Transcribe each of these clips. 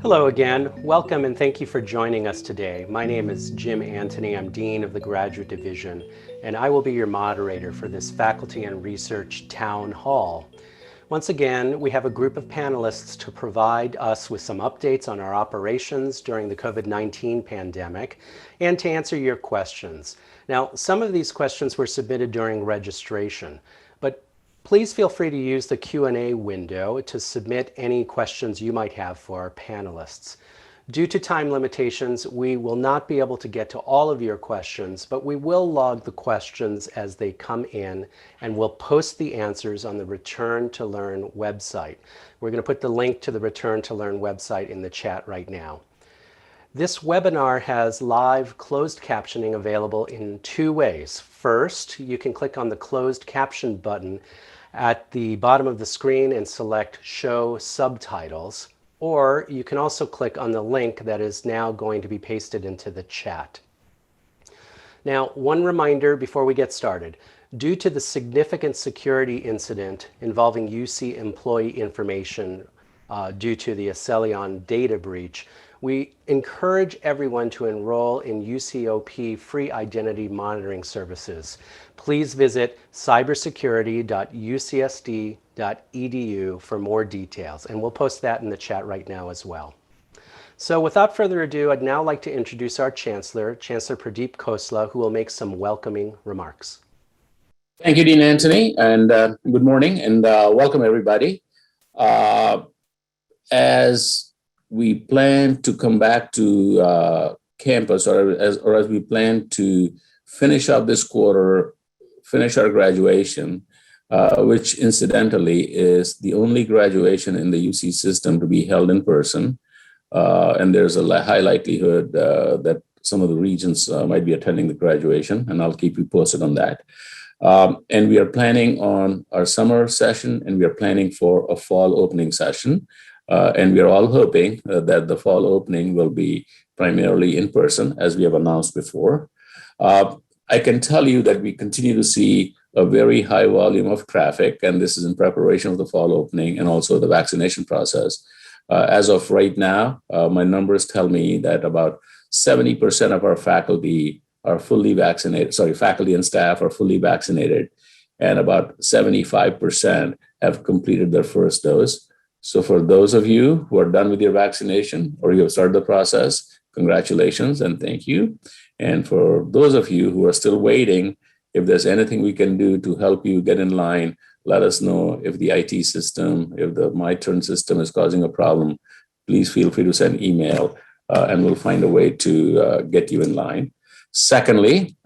Hello again. Welcome and thank you for joining us today. My name is Jim Antony. I'm Dean of the Graduate Division, and I will be your moderator for this Faculty and Research Town Hall. Once again, we have a group of panelists to provide us with some updates on our operations during the COVID-19 pandemic and to answer your questions. Now, some of these questions were submitted during registration, but please feel free to use the Q&A window to submit any questions you might have for our panelists. Due to time limitations, we will not be able to get to all of your questions, but we will log the questions as they come in and we'll post the answers on the Return to Learn website. We're going to put the link to the Return to Learn website in the chat right now. This webinar has live closed captioning available in two ways. First, you can click on the closed caption button at the bottom of the screen and select Show Subtitles, or you can also click on the link that is now going to be pasted into the chat. Now, one reminder before we get started. Due to the significant security incident involving UC employee information due to the Acelion data breach, we encourage everyone to enroll in UCOP free identity monitoring services. Please visit cybersecurity.ucsd.edu for more details, and we'll post that in the chat right now as well. So without further ado, I'd now like to introduce our Chancellor, Chancellor Pradeep Khosla, who will make some welcoming remarks. Thank you, Dean Antony, and good morning, and welcome everybody. As we plan to come back to campus, or as we plan to finish up this quarter, finish our graduation, which incidentally is the only graduation in the UC system to be held in person. And there's a high likelihood that some of the regions might be attending the graduation, and I'll keep you posted on that. And we are planning on our summer session, and we are planning for a fall opening session. And we are all hoping that the fall opening will be primarily in person, as we have announced before. I can tell you that we continue to see a very high volume of traffic, and this is in preparation of the fall opening and also the vaccination process. As of right now, my numbers tell me that about 70% of our faculty are fully vaccinated, faculty and staff are fully vaccinated, and about 75% have completed their first dose. So for those of you who are done with your vaccination or you have started the process, congratulations and thank you. And for those of you who are still waiting, if there's anything we can do to help you get in line, let us know. If the IT system, if the My Turn system is causing a problem, please feel free to send email and we'll find a way to get you in line. Secondly,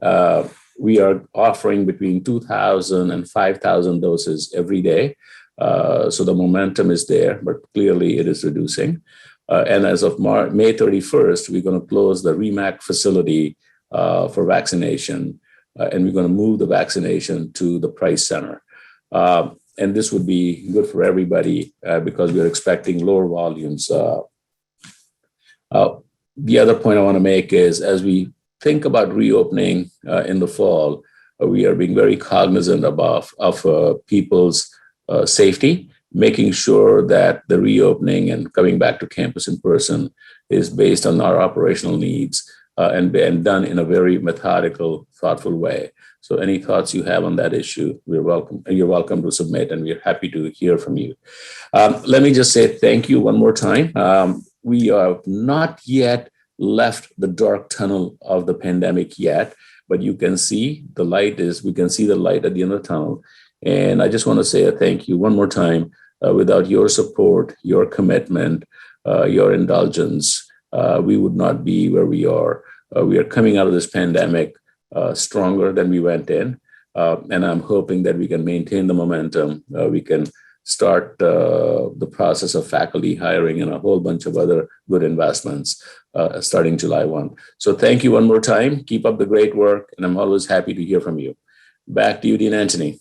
we are offering between 2,000 and 5,000 doses every day. So the momentum is there, but clearly it is reducing. And as of May 31st, we're going to close the REMAC facility for vaccination, and we're going to move the vaccination to the Price Center. And this would be good for everybody because we're expecting lower volumes. The other point I want to make is as we think about reopening in the fall, we are being very cognizant of people's safety, making sure that the reopening and coming back to campus in person is based on our operational needs and done in a very methodical, thoughtful way. So any thoughts you have on that issue, you're welcome to submit, and we're happy to hear from you. Let me just say thank you one more time. We have not yet left the dark tunnel of the pandemic yet, but you can see the light we can see the light at the end of the tunnel. And I just want to say a thank you one more time. Without your support, your commitment, your indulgence, we would not be where we are. We are coming out of this pandemic stronger than we went in. And I'm hoping that we can maintain the momentum. We can start the process of faculty hiring and a whole bunch of other good investments starting July 1. So thank you one more time. Keep up the great work. And I'm always happy to hear from you. Back to you, Dean Antony.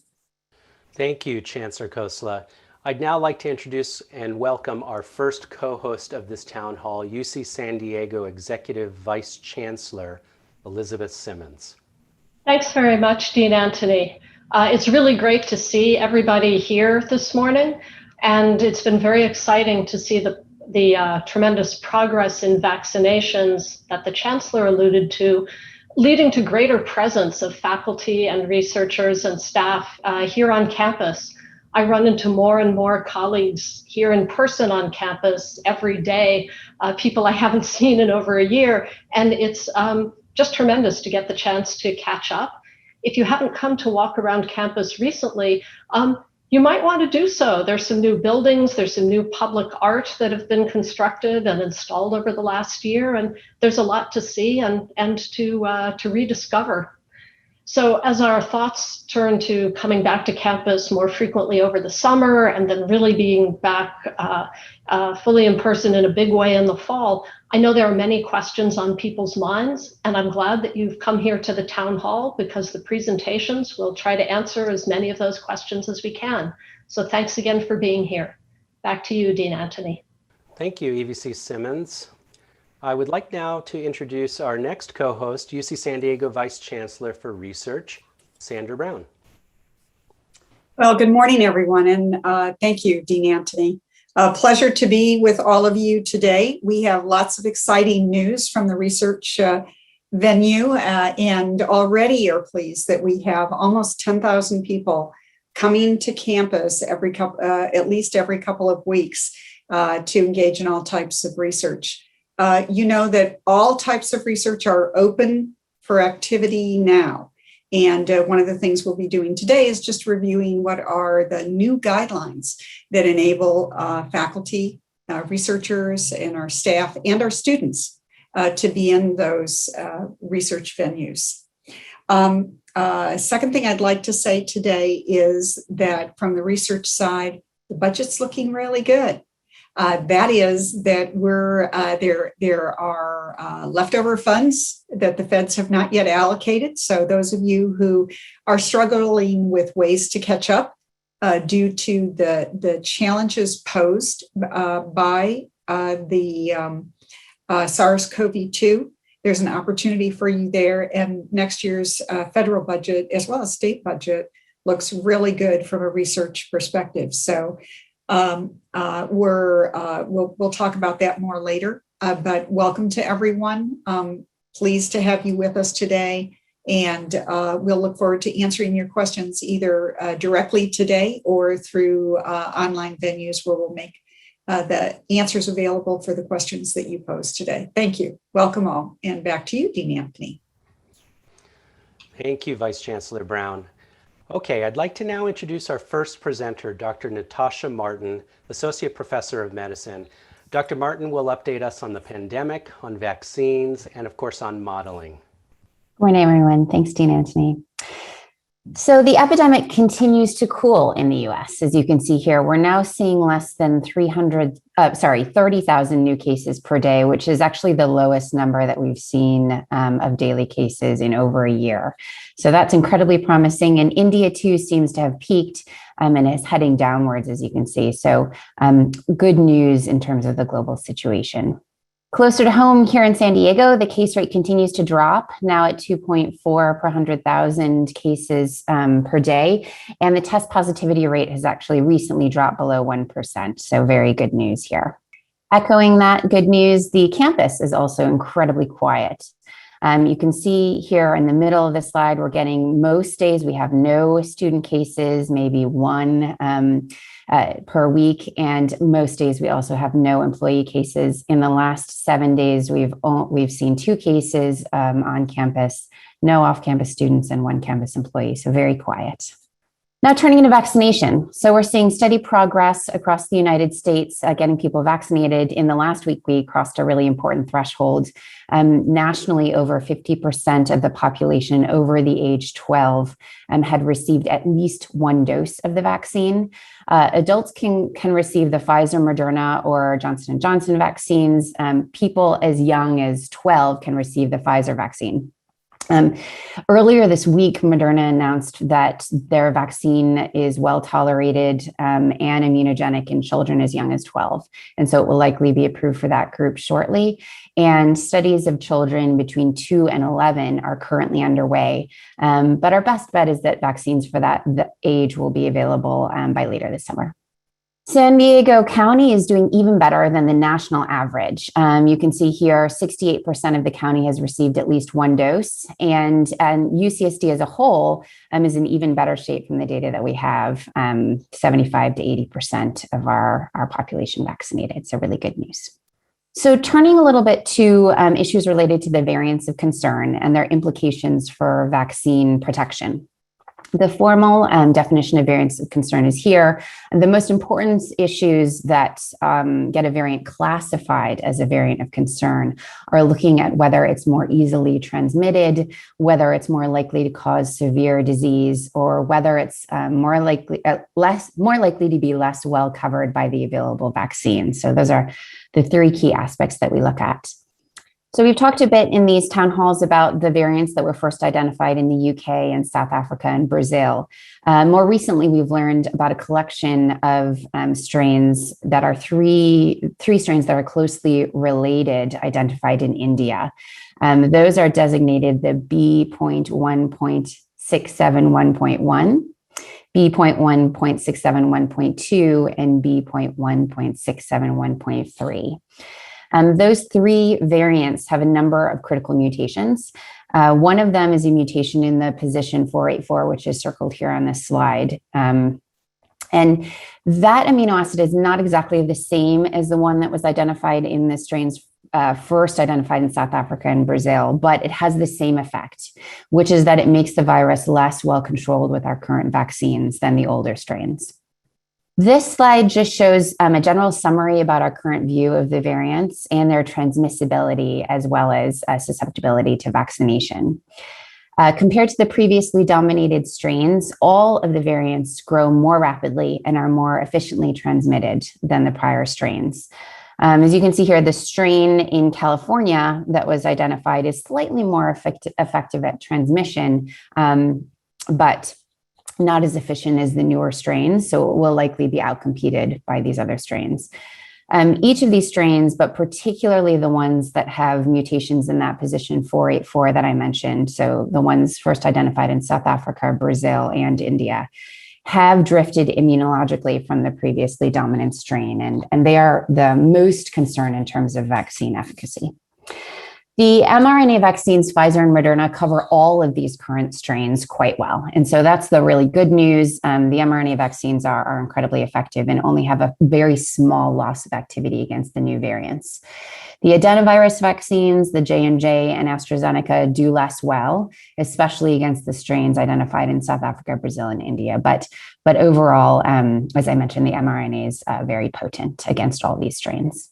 Thank you, Chancellor Khosla. I'd now like to introduce and welcome our first co-host of this town hall, UC San Diego Executive Vice Chancellor, Elizabeth Simmons. Thanks very much, Dean Antony. It's really great to see everybody here this morning, and it's been very exciting to see the the tremendous progress in vaccinations that the Chancellor alluded to, leading to greater presence of faculty and researchers and staff here on campus. I run into more and more colleagues here in person on campus every day, people I haven't seen in over a year, and it's just tremendous to get the chance to catch up. If you haven't come to walk around campus recently, you might want to do so. There's some new buildings, there's some new public art that have been constructed and installed over the last year, and there's a lot to see and to rediscover. So as our thoughts turn to coming back to campus more frequently over the summer and then really being back fully in person in a big way in the fall, I know there are many questions on people's minds, and I'm glad that you've come here to the town hall because the presentations will try to answer as many of those questions as we can. So thanks again for being here. Back to you, Dean Antony. Thank you, EVC Simmons. I would like now to introduce our next co-host, UC San Diego Vice Chancellor for Research, Sandra Brown. Well, good morning, everyone, and thank you, Dean Antony. A pleasure to be with all of you today. We have lots of exciting news from the research venue, and already are pleased that we have almost 10,000 people coming to campus at least every couple of weeks to engage in all types of research. You know that all types of research are open for activity now. And one of the things we'll be doing today is just reviewing what are the new guidelines that enable faculty, researchers, and our staff and our students to be in those research venues. Second thing I'd like to say today is that from the research side, the budget's looking really good. That is that there are leftover funds that the feds have not yet allocated. So those of you who are struggling with ways to catch up due to the challenges posed by the SARS-CoV-2, there's an opportunity for you there. And next year's federal budget, as well as state budget, looks really good from a research perspective. So we'll talk about that more later, but welcome to everyone. Pleased to have you with us today, and we'll look forward to answering your questions either directly today or through online venues where we'll make the answers available for the questions that you pose today. Thank you. Welcome all, and back to you, Dean Antony. Thank you, Vice Chancellor Brown. Okay, I'd like to now introduce our first presenter, Dr. Natasha Martin, Associate Professor of Medicine. Dr. Martin will update us on the pandemic, on vaccines, and of course on modeling. Good morning, everyone. Thanks, Dean Antony. So the epidemic continues to cool in the US. As you can see here, we're now seeing less than 30,000 new cases per day, which is actually the lowest number that we've seen of daily cases in over a year. So that's incredibly promising. And India too seems to have peaked and is heading downwards, as you can see. So good news in terms of the global situation. Closer to home here in San Diego, the case rate continues to drop, now at 2.4 per 100,000 cases per day. And the test positivity rate has actually recently dropped below 1%. So very good news here. Echoing that good news, the campus is also incredibly quiet. You can see here in the middle of the slide, we're getting most days we have no student cases, maybe one per week, and most days we also have no employee cases. In the last 7 days, we've seen 2 cases on campus, no off-campus students, and 1 campus employee. So very quiet. Now turning into vaccination. So we're seeing steady progress across the United States, getting people vaccinated. In the last week, we crossed a really important threshold. Nationally, over 50% of the population over the age 12 had received at least 1 dose of the vaccine. Adults can receive the Pfizer, Moderna, or Johnson & Johnson vaccines. People as young as 12 can receive the Pfizer vaccine. Earlier this week, Moderna announced that their vaccine is well tolerated and immunogenic in children as young as 12. And so it will likely be approved for that group shortly. And studies of children between 2 and 11 are currently underway. But our best bet is that vaccines for that age will be available by later this summer. San Diego County is doing even better than the national average. You can see here 68% of the county has received at least one dose, and UCSD as a whole is in even better shape from the data that we have, 75 to 80% of our population vaccinated. So really good news. So turning a little bit to issues related to the variants of concern and their implications for vaccine protection. The formal definition of variants of concern is here. And the most important issues that get a variant classified as a variant of concern are looking at whether it's more easily transmitted, whether it's more likely to cause severe disease, or whether it's more likely to be less well covered by the available vaccine. So those are the three key aspects that we look at. So we've talked a bit in these town halls about the variants that were first identified in the UK and South Africa and Brazil. More recently, we've learned about a collection of strains that are three strains that are closely related, identified in India. Those are designated the B.1.671.1, B.1.671.2, and B.1.671.3. Those three variants have a number of critical mutations. One of them is a mutation in the position 484, which is circled here on this slide. And that amino acid is not exactly the same as the one that was identified in the strains first identified in South Africa and Brazil, but it has the same effect, which is that it makes the virus less well controlled with our current vaccines than the older strains. This slide just shows a general summary about our current view of the variants and their transmissibility, as well as susceptibility to vaccination. Compared to the previously dominated strains, all of the variants grow more rapidly and are more efficiently transmitted than the prior strains. As you can see here, the strain in California that was identified is slightly more effective at transmission, but not as efficient as the newer strains, so it will likely be outcompeted by these other strains. Each of these strains, but particularly the ones that have mutations in that position 484 that I mentioned, so the ones first identified in South Africa, Brazil, and India, have drifted immunologically from the previously dominant strain, and they are the most concerned in terms of vaccine efficacy. The mRNA vaccines, Pfizer and Moderna, cover all of these current strains quite well. And so that's the really good news. The mRNA vaccines are incredibly effective and only have a very small loss of activity against the new variants. The adenovirus vaccines, the J&J and AstraZeneca, do less well, especially against the strains identified in South Africa, Brazil, and India. But overall, as I mentioned, the mRNA is very potent against all these strains.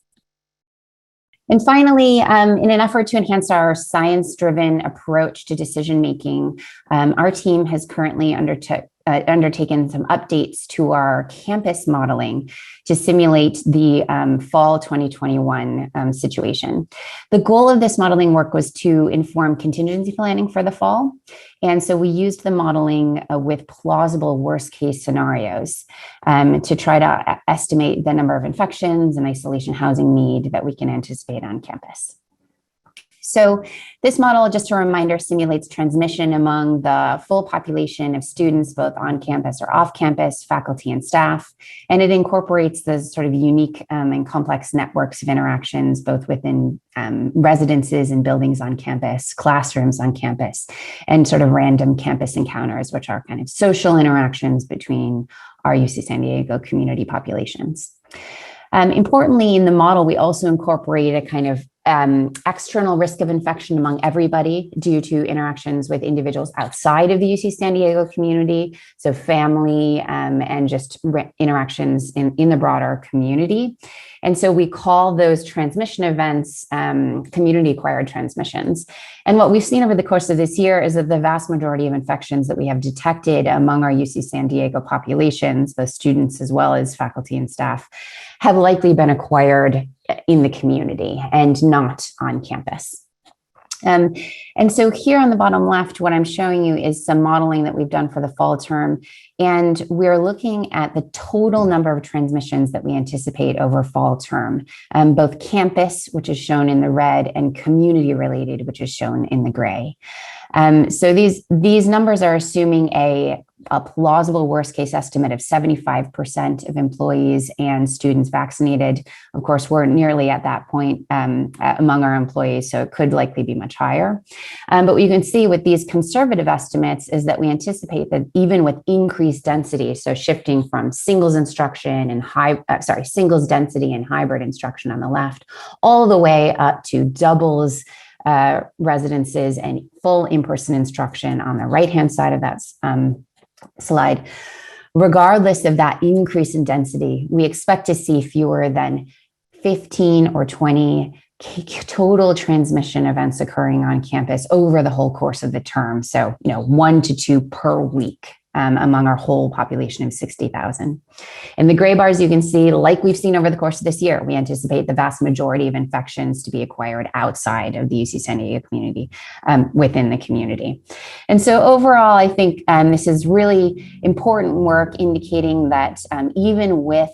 And finally, in an effort to enhance our science-driven approach to decision-making, our team has currently undertaken some updates to our campus modeling to simulate the fall 2021 situation. The goal of this modeling work was to inform contingency planning for the fall. And so we used the modeling with plausible worst-case scenarios to try to estimate the number of infections and isolation housing need that we can anticipate on campus. So this model, just a reminder, simulates transmission among the full population of students, both on campus or off campus, faculty and staff. And it incorporates the sort of unique and complex networks of interactions, both within residences and buildings on campus, classrooms on campus, and sort of random campus encounters, which are kind of social interactions between our UC San Diego community populations. Importantly, in the model, we also incorporate a kind of external risk of infection among everybody due to interactions with individuals outside of the UC San Diego community, so family and just interactions in the broader community. And so we call those transmission events community-acquired transmissions. And what we've seen over the course of this year is that the vast majority of infections that we have detected among our UC San Diego populations, both students as well as faculty and staff, have likely been acquired in the community and not on campus. And so here on the bottom left, what I'm showing you is some modeling that we've done for the fall term. And we're looking at the total number of transmissions that we anticipate over fall term, both campus, which is shown in the red, and community related, which is shown in the gray. So these numbers are assuming a a plausible worst case estimate of 75% of employees and students vaccinated. Of course, we're nearly at that point among our employees, so it could likely be much higher. But what you can see with these conservative estimates is that we anticipate that even with increased density, so shifting from singles instruction and singles density and hybrid instruction on the left, all the way up to doubles residences and full in-person instruction on the right-hand side of that slide. Regardless of that increase in density, we expect to see fewer than 15 or 20 total transmission events occurring on campus over the whole course of the term. So, 1 to 2 per week among our whole population of 60,000. In the gray bars, you can see, like we've seen over the course of this year, we anticipate the vast majority of infections to be acquired outside of the UC San Diego community, within the community. And so overall, I think this is really important work indicating that even with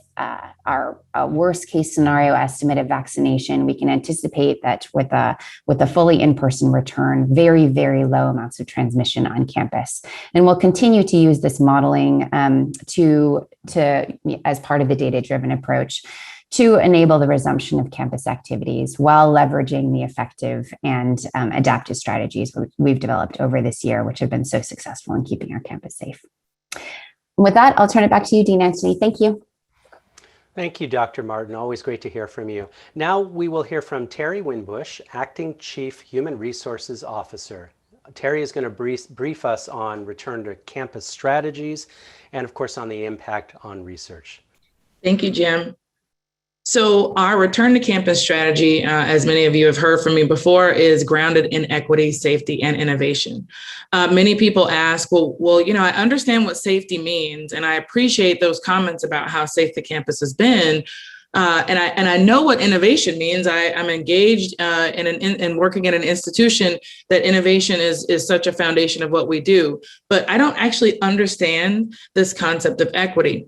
our worst case scenario estimate of vaccination, we can anticipate that with a fully in-person return, very, very low amounts of transmission on campus. And we'll continue to use this modeling to as part of the data-driven approach to enable the resumption of campus activities while leveraging the effective and adaptive strategies we've developed over this year, which have been so successful in keeping our campus safe. With that, I'll turn it back to you, Dean Antony. Thank you. Thank you, Dr. Martin. Always great to hear from you. Now we will hear from Terry Winbush, Acting Chief Human Resources Officer. Terry is going to brief us on return to campus strategies and, of course, on the impact on research. Thank you, Jim. So our return to campus strategy, as many of you have heard from me before, is grounded in equity, safety, and innovation. Many people ask, well, I understand what safety means, and I appreciate those comments about how safe the campus has been. And I know what innovation means. I'm engaged in working at an institution that innovation is such a foundation of what we do. But I don't actually understand this concept of equity.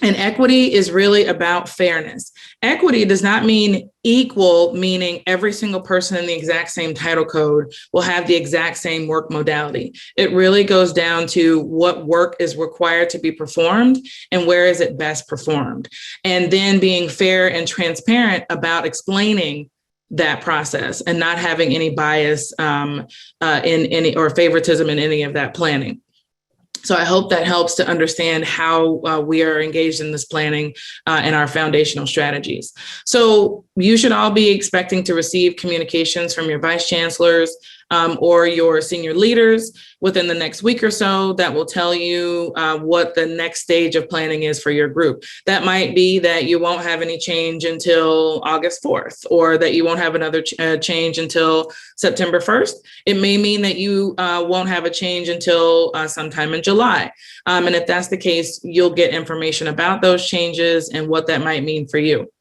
And equity is really about fairness. Equity does not mean equal, meaning every single person in the exact same title code will have the exact same work modality. It really goes down to what work is required to be performed and where is it best performed. And then being fair and transparent about explaining that process and not having any bias in any or favoritism in any of that planning. So I hope that helps to understand how we are engaged in this planning and our foundational strategies. So you should all be expecting to receive communications from your vice chancellors or your senior leaders within the next week or so that will tell you what the next stage of planning is for your group. That might be that you won't have any change until August 4th, or that you won't have another change until September 1st. It may mean that you won't have a change until sometime in July. And if that's the case, you'll get information about those changes and what that might mean for you.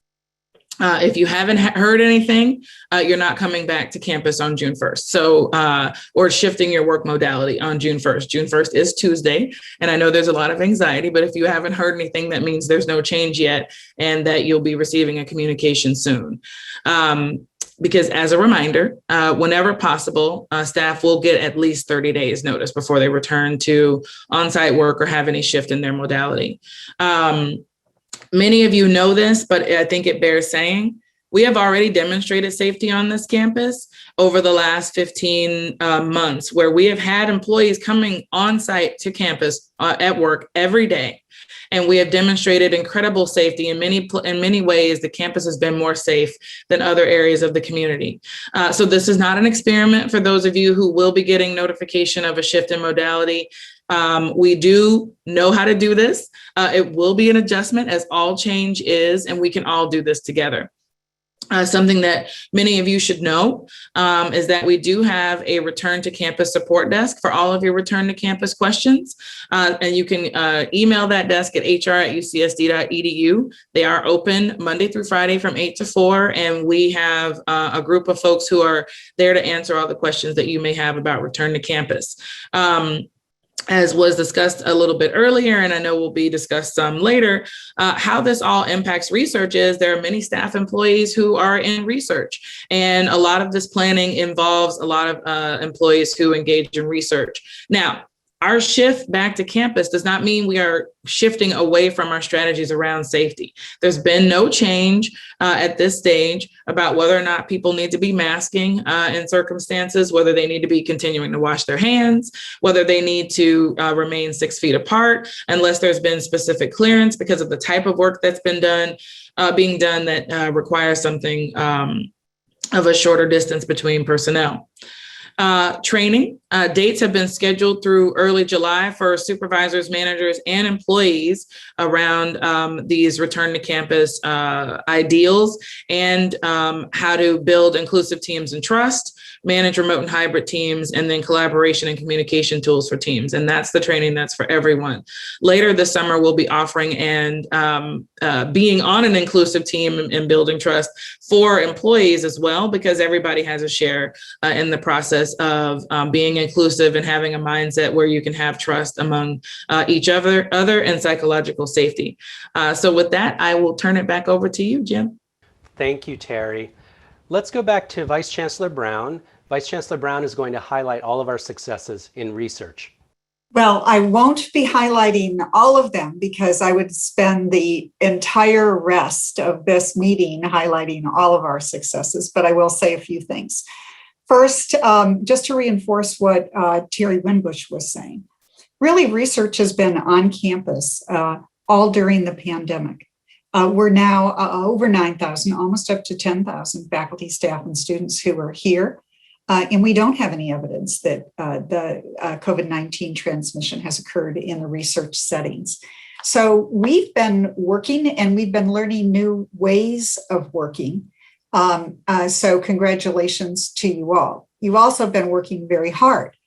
If you haven't heard anything, you're not coming back to campus on June 1st. So, or shifting your work modality on June 1st. June 1st is Tuesday. And I know there's a lot of anxiety, but if you haven't heard anything, that means there's no change yet and that you'll be receiving a communication soon. Because as a reminder, whenever possible, staff will get at least 30 days notice before they return to on-site work or have any shift in their modality. Many of you know this, but I think it bears saying, we have already demonstrated safety on this campus over the last 15 months, where we have had employees coming on site to campus at work every day. And we have demonstrated incredible safety in many ways. The campus has been more safe than other areas of the community. So this is not an experiment for those of you who will be getting notification of a shift in modality. We do know how to do this. It will be an adjustment, as all change is, and we can all do this together. Something that many of you should know is that we do have a return to campus support desk for all of your return to campus questions. And you can email that desk at hr@ucsd.edu. They are open Monday through Friday from 8 to 4. And we have a group of folks who are there to answer all the questions that you may have about return to campus. As was discussed a little bit earlier, and I know will be discussed some later, how this all impacts research is there are many staff employees who are in research. And a lot of this planning involves a lot of employees who engage in research. Now, Our shift back to campus does not mean we are shifting away from our strategies around safety. There's been no change at this stage about whether or not people need to be masking in circumstances, whether they need to be continuing to wash their hands, whether they need to remain 6 feet apart, unless there's been specific clearance because of the type of work that's been being done that requires something of a shorter distance between personnel. Training dates have been scheduled through early July for supervisors, managers, and employees around these return to campus ideals and how to build inclusive teams and trust, manage remote and hybrid teams, and then collaboration and communication tools for teams. And that's the training that's for everyone. Later this summer, we'll be offering and being on an inclusive team and building trust for employees as well, because everybody has a share in the process of being inclusive and having a mindset where you can have trust among each other and psychological safety. So with that, I will turn it back over to you, Jim. Thank you, Terry. Let's go back to Vice Chancellor Brown. Vice Chancellor Brown is going to highlight all of our successes in research. Well, I won't be highlighting all of them because I would spend the entire rest of this meeting highlighting all of our successes, but I will say a few things. First, just to reinforce what Terry Winbush was saying, really research has been on campus all during the pandemic. We're now over 9,000, almost up to 10,000 faculty, staff, and students who are here. And we don't have any evidence that the COVID-19 transmission has occurred in the research settings. So we've been working and we've been learning new ways of working. So congratulations to you all. You've also been working very hard.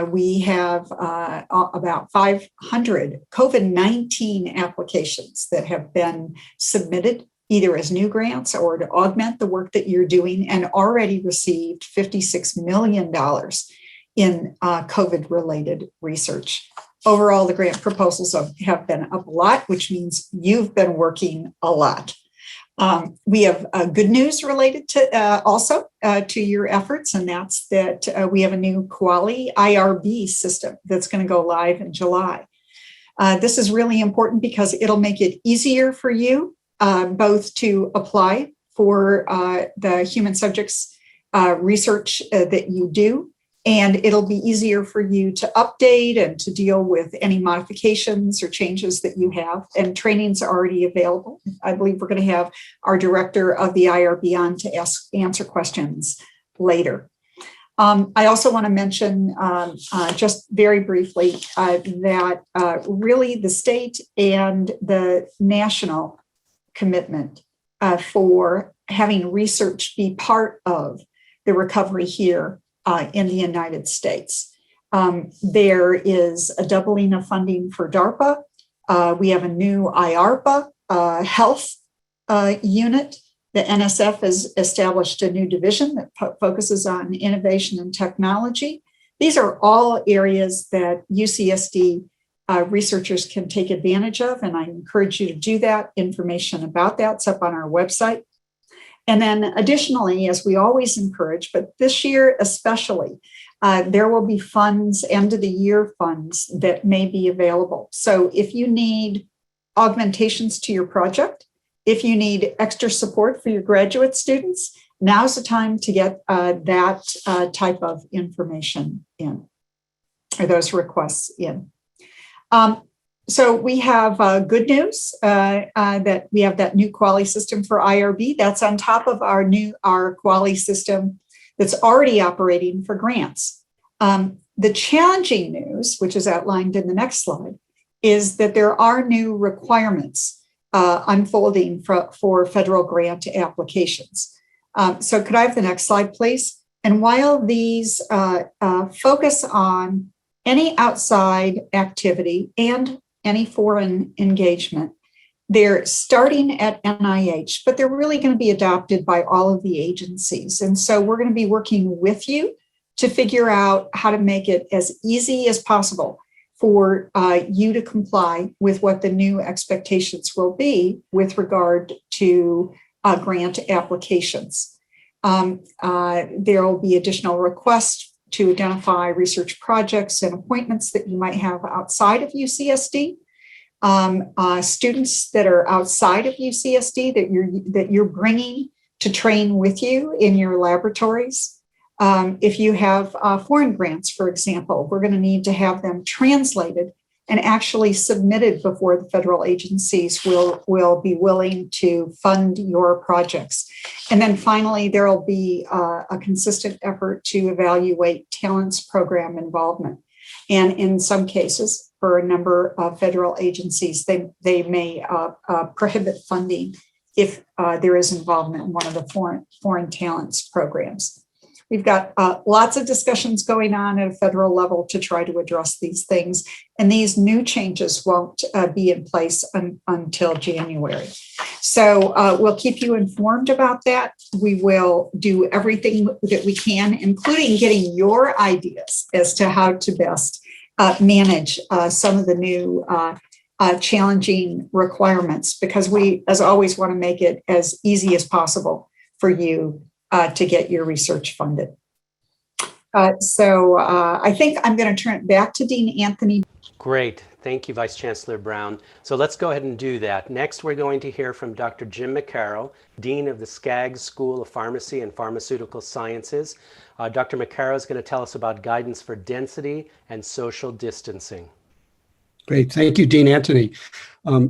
We have about 500 COVID-19 applications that have been submitted either as new grants or to augment the work that you're doing, and already received $56 million in COVID-related research. Overall, the grant proposals have been up a lot, which means you've been working a lot. We have good news related to also to your efforts, and that's that we have a new Quali IRB system that's going to go live in July. This is really important because it'll make it easier for you both to apply for the human subjects research that you do, and it'll be easier for you to update and to deal with any modifications or changes that you have. And training's already available. I believe we're going to have our director of the IRB on to answer questions later. I also want to mention just very briefly that really the state and the national commitment for having research be part of the recovery here in the United States. There is a doubling of funding for DARPA. We have a new IARPA health unit. The NSF has established a new division that focuses on innovation and technology. These are all areas that UCSD researchers can take advantage of, and I encourage you to do that. Information about that's up on our website. And then additionally, as we always encourage, but this year especially, there will be funds, end of the year funds that may be available. So if you need augmentations to your project, if you need extra support for your graduate students, now's the time to get that type of information in, or those requests in. So we have good news that we have that new Quali system for IRB. That's on top of our Quali system that's already operating for grants. The challenging news, which is outlined in the next slide, is that there are new requirements unfolding for federal grant applications. So could I have the next slide, please? And while these focus on any outside activity and any foreign engagement, they're starting at NIH, but they're really going to be adopted by all of the agencies. And so we're going to be working with you to figure out how to make it as easy as possible for you to comply with what the new expectations will be with regard to grant applications. There will be additional requests to identify research projects and appointments that you might have outside of UCSD. Students that are outside of UCSD that you're bringing to train with you in your laboratories. If you have foreign grants, for example, we're going to need to have them translated and actually submitted before the federal agencies will be willing to fund your projects. And then finally, there will be a consistent effort to evaluate talents program involvement. And in some cases, for a number of federal agencies, they may prohibit funding if there is involvement in one of the foreign talents programs. We've got lots of discussions going on at a federal level to try to address these things. And these new changes won't be in place until January. So we'll keep you informed about that. We will do everything that we can, including getting your ideas as to how to best manage some of the new challenging requirements, because we, as always, want to make it as easy as possible for you to get your research funded. So I think I'm going to turn it back to Dean Antony. Great. Thank you, Vice Chancellor Brown. So let's go ahead and do that. Next, we're going to hear from Dr. Jim McCarroll, Dean of the Skaggs School of Pharmacy and Pharmaceutical Sciences. Dr. McCarroll is going to tell us about guidance for density and social distancing. Great. Thank you, Dean Antony.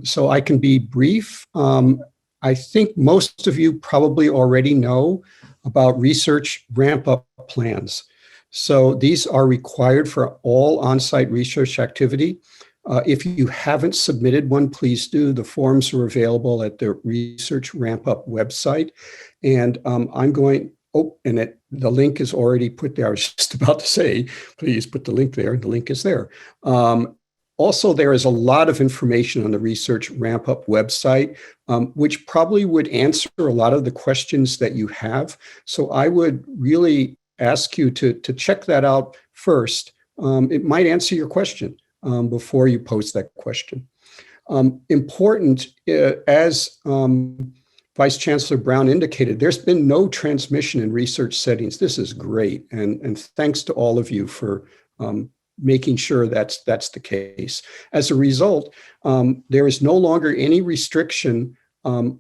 So I can be brief. I think most of you probably already know about research ramp-up plans. So these are required for all on-site research activity. If you haven't submitted one, please do. The forms are available at the Research Ramp-Up website. And the link is already put there. I was just about to say, please put the link there. The link is there. Also, there is a lot of information on the Research Ramp-Up website, which probably would answer a lot of the questions that you have. So I would really ask you to check that out first. It might answer your question before you post that question. Important, as Vice Chancellor Brown indicated, there's been no transmission in research settings. This is great. And thanks to all of you for making sure that's the case. As a result, there is no longer any restriction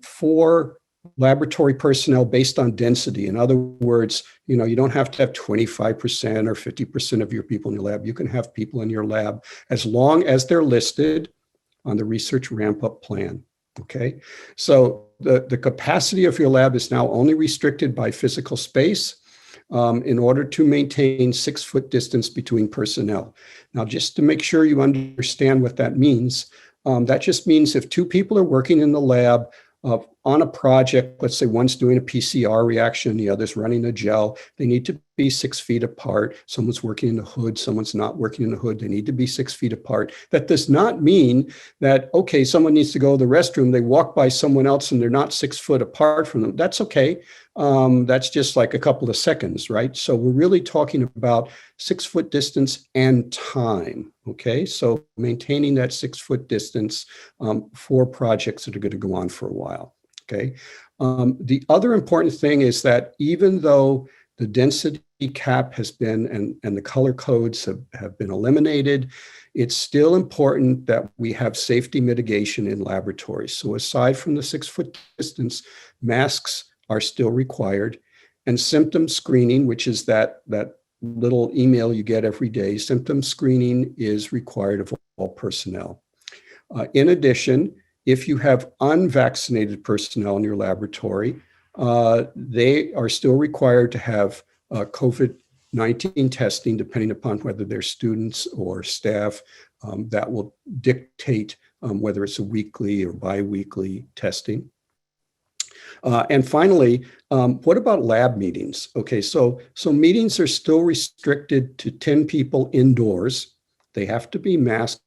for laboratory personnel based on density. In other words, you don't have to have 25% or 50% of your people in your lab. You can have people in your lab as long as they're listed on the research ramp-up plan. Okay, so the capacity of your lab is now only restricted by physical space in order to maintain 6-foot distance between personnel. Now, just to make sure you understand what that means, that just means if two people are working in the lab on a project, let's say one's doing a PCR reaction, the other's running a gel, they need to be 6 feet apart. Someone's working in the hood, someone's not working in the hood, they need to be 6 feet apart. That does not mean that, okay, someone needs to go to the restroom, they walk by someone else and they're not 6 foot apart from them. That's okay. That's just like a couple of seconds, right? So we're really talking about 6 foot distance and time, okay? So maintaining that 6 foot distance for projects that are going to go on for a while, okay? The other important thing is that even though the density cap has been, and the color codes have been eliminated, it's still important that we have safety mitigation in laboratories. So aside from the 6 foot distance, masks are still required, and symptom screening, which is that little email you get every day, symptom screening is required of all personnel. In addition, if you have unvaccinated personnel in your laboratory, they are still required to have COVID-19 testing, depending upon whether they're students or staff. That will dictate whether it's a weekly or biweekly testing. And finally, what about lab meetings? Okay, so meetings are still restricted to 10 people indoors. They have to be masked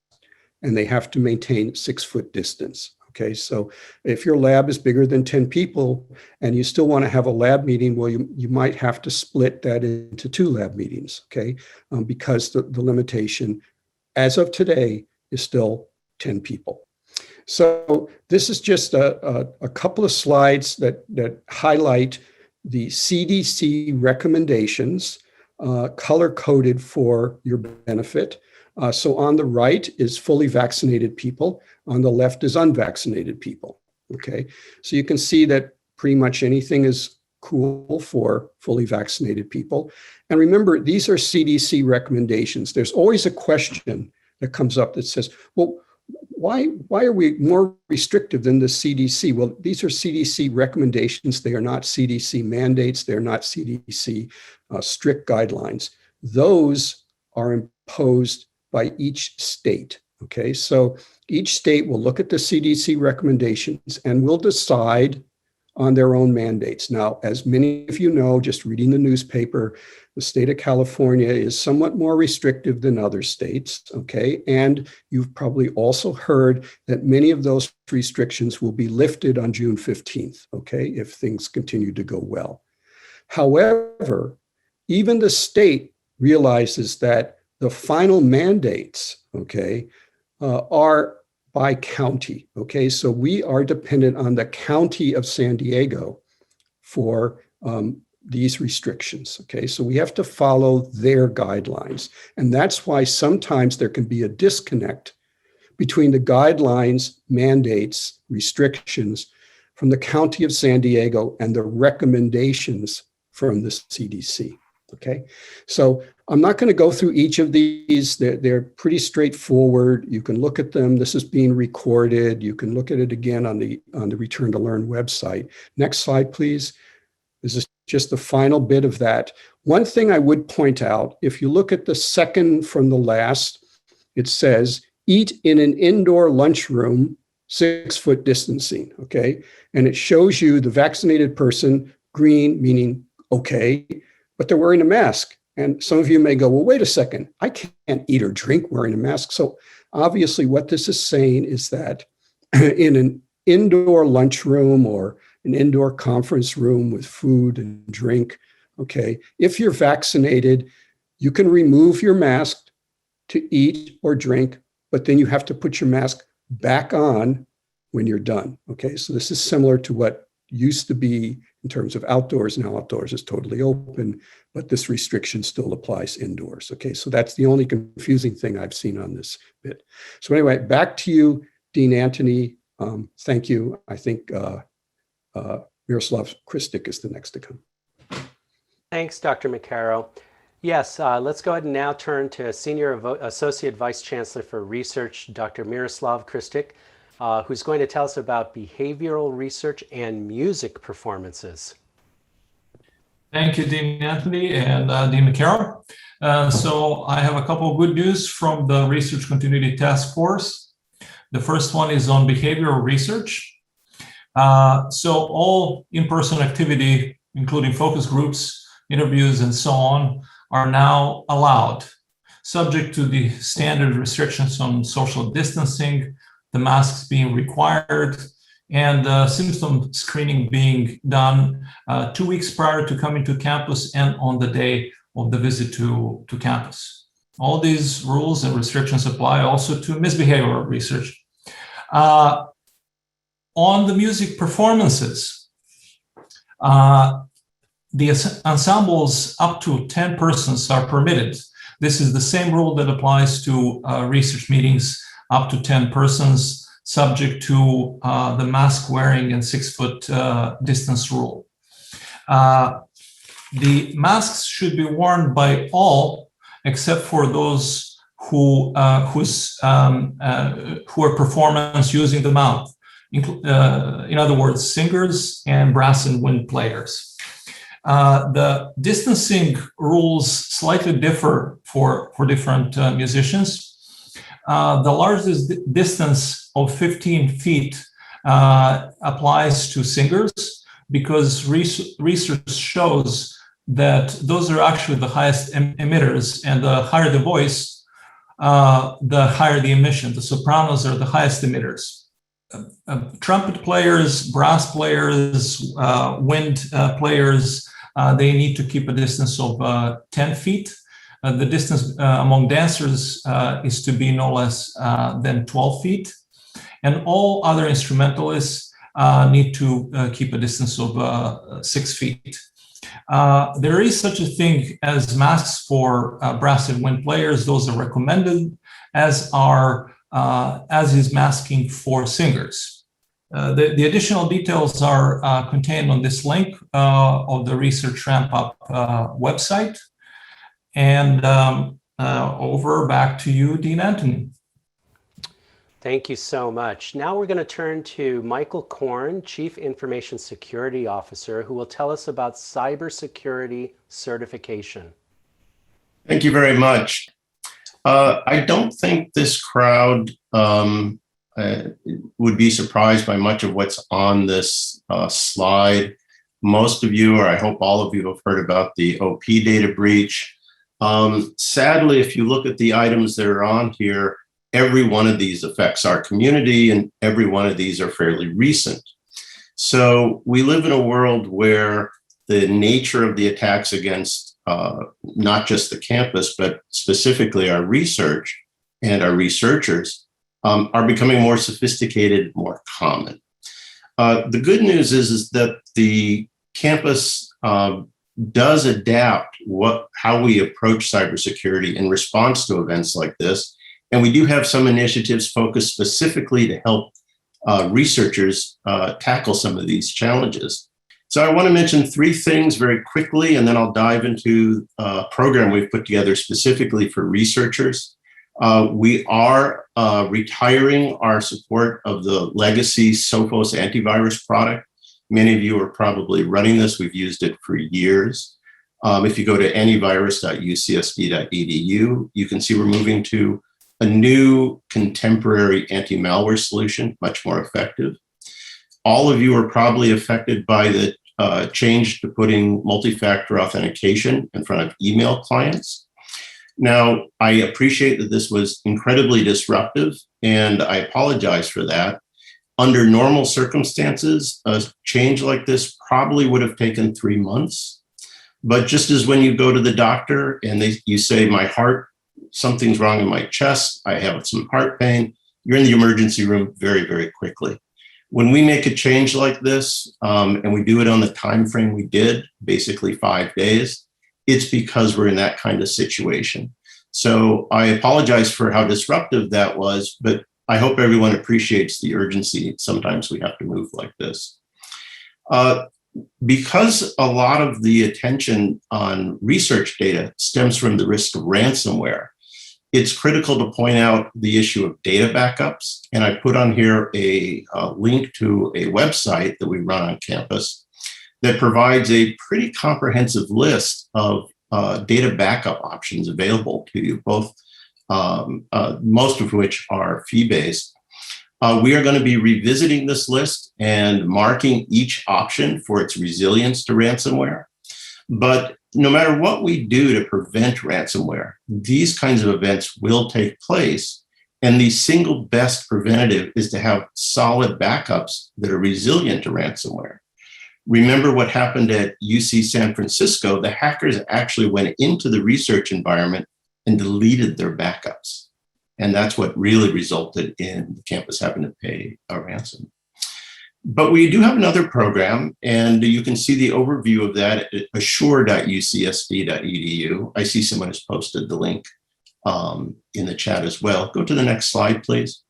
and they have to maintain 6 foot distance. Okay, so if your lab is bigger than 10 people and you still want to have a lab meeting, well, you might have to split that into 2 lab meetings, okay? Because the limitation as of today is still 10 people. So this is just a couple of slides that highlight the CDC recommendations color-coded for your benefit. So on the right is fully vaccinated people. On the left is unvaccinated people. Okay, so you can see that pretty much anything is cool for fully vaccinated people. And remember, these are CDC recommendations. There's always a question that comes up that says, well, why are we more restrictive than the CDC? Well, these are CDC recommendations. They are not CDC mandates. They're not CDC strict guidelines. Those are imposed by each state. Okay, so each state will look at the CDC recommendations and will decide on their own mandates. Now, as many of you know, just reading the newspaper, the state of California is somewhat more restrictive than other states, okay? And you've probably also heard that many of those restrictions will be lifted on June 15th, okay, if things continue to go well. However, even the state realizes that the final mandates, okay, are by county, okay? So we are dependent on the county of San Diego for these restrictions, okay? So we have to follow their guidelines. And that's why sometimes there can be a disconnect between the guidelines, mandates, restrictions from the county of San Diego and the recommendations from the CDC, okay? So I'm not going to go through each of these. They're pretty straightforward. You can look at them. This is being recorded. You can look at it again on the Return to Learn website. Next slide, please. This is just the final bit of that. One thing I would point out, if you look at the second from the last, it says, eat in an indoor lunchroom, 6-foot distancing, okay? And it shows you the vaccinated person, green, meaning okay, but they're wearing a mask. And some of you may go, well, wait a second, I can't eat or drink wearing a mask. So obviously what this is saying is that in an indoor lunchroom or an indoor conference room with food and drink, okay, if you're vaccinated, you can remove your mask to eat or drink, but then you have to put your mask back on when you're done, okay? So this is similar to what used to be in terms of outdoors. Now outdoors is totally open, but this restriction still applies indoors. Okay, so that's the only confusing thing I've seen on this bit. So anyway, back to you, Dean Antony. Thank you. I think Miroslav Kristic is the next to come. Thanks, Dr. McCarroll. Yes, let's go ahead and now turn to Senior Associate Vice Chancellor for Research, Dr. Miroslav Kristic, who's going to tell us about behavioral research and music performances. Thank you, Dean Antony and Dean McCarroll. So I have a couple of good news from the Research Continuity Task Force. The first one is on behavioral research. So all in-person activity, including focus groups, interviews, and so on, are now allowed, subject to the standard restrictions on social distancing, the masks being required, and symptom screening being done 2 weeks prior to coming to campus and on the day of the visit to campus. All these rules and restrictions apply also to misbehavioral research. On the music performances, the ensembles up to 10 persons are permitted. This is the same rule that applies to research meetings up to 10 persons, subject to the mask wearing and 6-foot distance rule. The masks should be worn by all except for those who are performance using the mouth. In other words, singers and brass and wind players. The distancing rules slightly differ for different musicians. The largest distance of 15 feet applies to singers because research shows that those are actually the highest emitters, and the higher the voice, the higher the emission. The sopranos are the highest emitters. Trumpet players, brass players, wind players, they need to keep a distance of 10 feet. The distance among dancers is to be no less than 12 feet. And all other instrumentalists need to keep a distance of 6 feet. There is such a thing as masks for brass and wind players. Those are recommended, as is masking for singers. The additional details are contained on this link of the Research Ramp Up website. And back to you, Dean Antony. Thank you so much. Now we're going to turn to Michael Korn, Chief Information Security Officer, who will tell us about cybersecurity certification. Thank you very much. I don't think this crowd would be surprised by much of what's on this slide. Most of you, or I hope all of you, have heard about the OP data breach. Sadly, if you look at the items that are on here, every one of these affects our community, and every one of these are fairly recent. So we live in a world where the nature of the attacks against not just the campus, but specifically our research and our researchers are becoming more sophisticated, more common. The good news is that the campus does adapt how we approach cybersecurity in response to events like this. And we do have some initiatives focused specifically to help researchers tackle some of these challenges. So I want to mention three things very quickly, and then I'll dive into a program we've put together specifically for researchers. We are retiring our support of the legacy Sophos antivirus product. Many of you are probably running this. We've used it for years. If you go to antivirus.ucsd.edu, you can see we're moving to a new contemporary anti-malware solution, much more effective. All of you are probably affected by the change to putting multi-factor authentication in front of email clients. Now, I appreciate that this was incredibly disruptive, and I apologize for that. Under normal circumstances, a change like this probably would have taken 3 months. But just as when you go to the doctor and you say, my heart, something's wrong in my chest, I have some heart pain, you're in the emergency room very, very quickly. When we make a change like this, and we do it on the time frame we did, basically 5 days, it's because we're in that kind of situation. So I apologize for how disruptive that was, but I hope everyone appreciates the urgency. Sometimes we have to move like this. Because a lot of the attention on research data stems from the risk of ransomware, it's critical to point out the issue of data backups. And I put on here a link to a website that we run on campus that provides a pretty comprehensive list of data backup options available to you, both most of which are fee-based. We are going to be revisiting this list and marking each option for its resilience to ransomware. But no matter what we do to prevent ransomware, these kinds of events will take place. And the single best preventative is to have solid backups that are resilient to ransomware. Remember what happened at UC San Francisco? The hackers actually went into the research environment and deleted their backups. And that's what really resulted in the campus having to pay a ransom. But we do have another program, and you can see the overview of that at assure.ucsd.edu. I see someone has posted the link in the chat as well. Go to the next slide, please.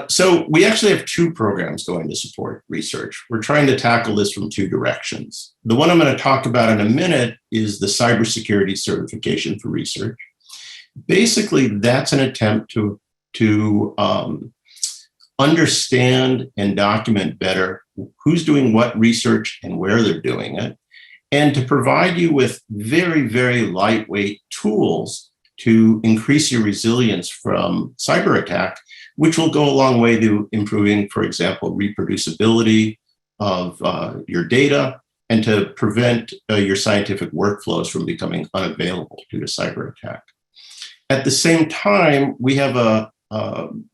So we actually have two programs going to support research. We're trying to tackle this from two directions. The one I'm going to talk about in a minute is the cybersecurity certification for research. Basically, that's an attempt to understand and document better who's doing what research and where they're doing it, and to provide you with very, very lightweight tools to increase your resilience from cyber attack, which will go a long way to improving, for example, reproducibility of your data, and to prevent your scientific workflows from becoming unavailable due to cyber attack. At the same time, we have a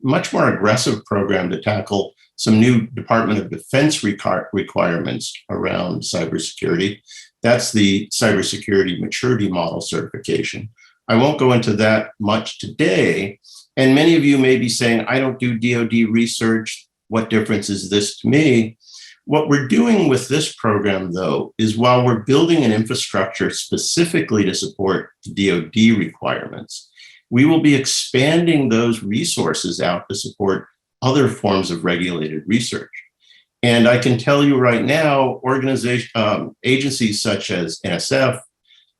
much more aggressive program to tackle some new Department of Defense requirements around cybersecurity. That's the Cybersecurity Maturity Model Certification. I won't go into that much today. And many of you may be saying, I don't do DoD research. What difference is this to me? What we're doing with this program, though, is while we're building an infrastructure specifically to support DoD requirements, we will be expanding those resources out to support other forms of regulated research. And I can tell you right now, agencies such as NSF,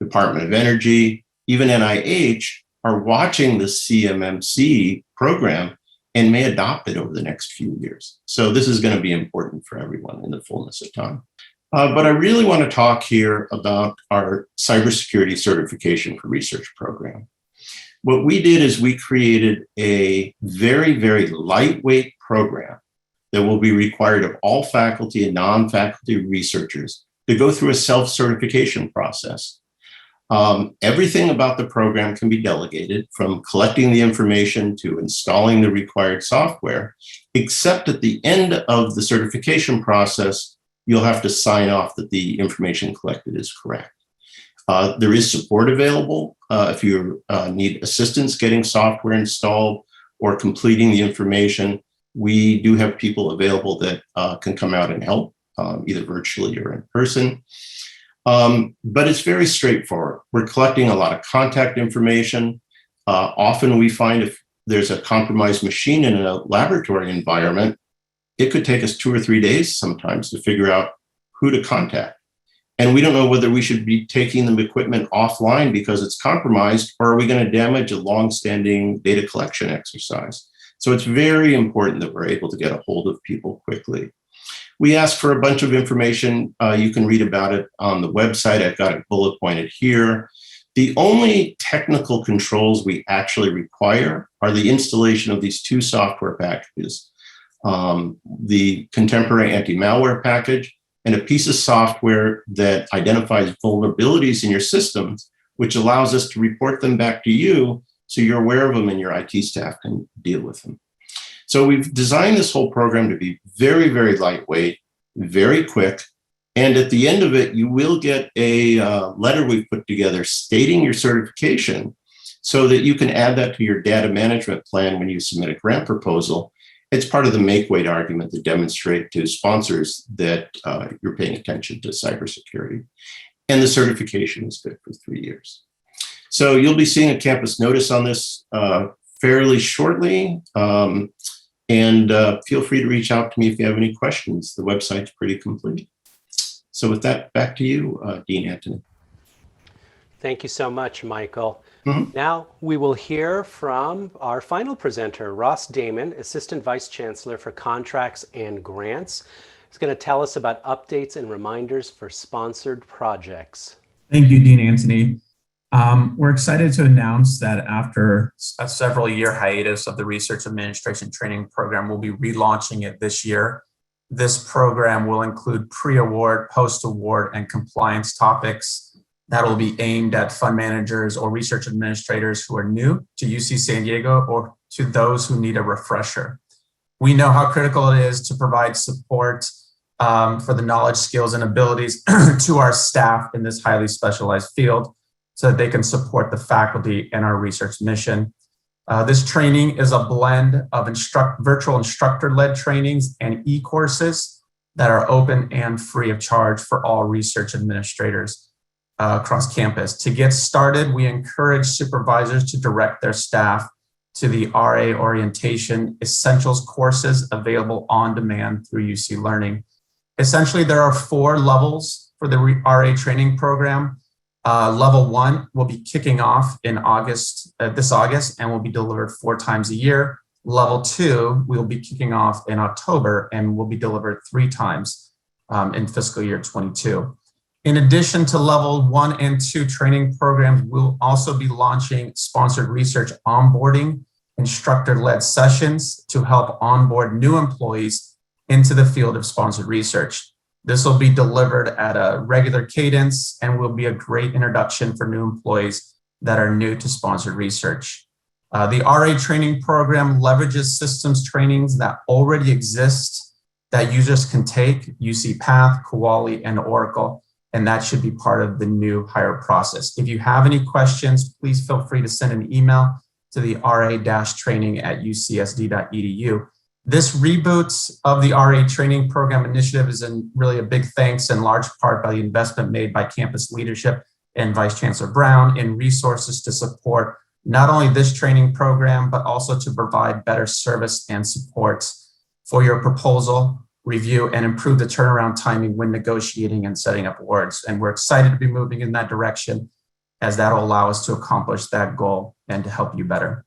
Department of Energy, even NIH are watching the CMMC program and may adopt it over the next few years. So this is going to be important for everyone in the fullness of time. But I really want to talk here about our cybersecurity certification for research program. What we did is we created a very, very lightweight program that will be required of all faculty and non-faculty researchers to go through a self-certification process. Everything about the program can be delegated, from collecting the information to installing the required software, except at the end of the certification process, you'll have to sign off that the information collected is correct. There is support available if you need assistance getting software installed or completing the information. We do have people available that can come out and help, either virtually or in person. But it's very straightforward. We're collecting a lot of contact information. Often we find if there's a compromised machine in a laboratory environment, it could take us 2 or 3 days sometimes to figure out who to contact. And we don't know whether we should be taking the equipment offline because it's compromised, or are we going to damage a long-standing data collection exercise? So it's very important that we're able to get a hold of people quickly. We ask for a bunch of information. You can read about it on the website. I've got it bullet pointed here. The only technical controls we actually require are the installation of these 2 software packages, the Contemporary Anti-Malware package and a piece of software that identifies vulnerabilities in your systems, which allows us to report them back to you so you're aware of them and your IT staff can deal with them. So we've designed this whole program to be very, very lightweight, very quick. And at the end of it, you will get a letter we've put together stating your certification so that you can add that to your data management plan when you submit a grant proposal. It's part of the make-weight argument to demonstrate to sponsors that you're paying attention to cybersecurity. And the certification is good for 3 years. So you'll be seeing a campus notice on this fairly shortly. And feel free to reach out to me if you have any questions. The website's pretty complete. So with that, back to you, Dean Antony. Thank you so much, Michael. Now we will hear from our final presenter, Ross Damon, Assistant Vice Chancellor for Contracts and Grants. He's going to tell us about updates and reminders for sponsored projects. Thank you, Dean Antony. We're excited to announce that after a several-year hiatus of the Research Administration Training Program, we'll be relaunching it this year. This program will include pre-award, post-award, and compliance topics that will be aimed at fund managers or research administrators who are new to UC San Diego or to those who need a refresher. We know how critical it is to provide support for the knowledge, skills, and abilities to our staff in this highly specialized field, so that they can support the faculty and our research mission. This training is a blend of virtual instructor-led trainings and e-courses that are open and free of charge for all research administrators across campus. To get started, we encourage supervisors to direct their staff to the RA Orientation Essentials courses available on demand through UC Learning. Essentially, there are 4 levels for the RA training program. Level 1 will be kicking off in this August, and will be delivered 4 times a year. Level 2 will be kicking off in October and will be delivered 3 times in fiscal year 22. In addition to level 1 and 2 training programs, we'll also be launching sponsored research onboarding, instructor-led sessions to help onboard new employees into the field of sponsored research. This will be delivered at a regular cadence and will be a great introduction for new employees that are new to sponsored research. The RA training program leverages systems trainings that already exist that users can take, UC Path, Kuali, and Oracle, and that should be part of the new hire process. If you have any questions, please feel free to send an email to the RA-training@ucsd.edu. This reboot of the RA training program initiative is really a big thanks in large part by the investment made by campus leadership and Vice Chancellor Brown in resources to support not only this training program, but also to provide better service and support for your proposal, review, and improve the turnaround timing when negotiating and setting up awards. And we're excited to be moving in that direction, as that will allow us to accomplish that goal and to help you better.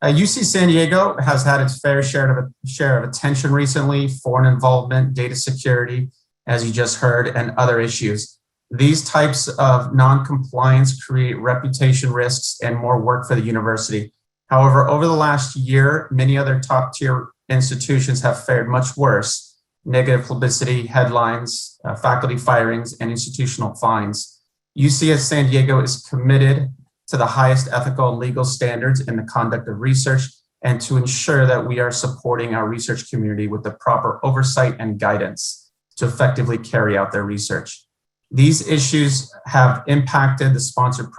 UC San Diego has had its fair share of attention recently, foreign involvement, data security, as you just heard, and other issues. These types of non-compliance create reputation risks and more work for the university. However, over the last year, many other top-tier institutions have fared much worse. Negative publicity, headlines, faculty firings, and institutional fines. UC San Diego is committed to the highest ethical and legal standards in the conduct of research and to ensure that we are supporting our research community with the proper oversight and guidance to effectively carry out their research. These issues have impacted the sponsored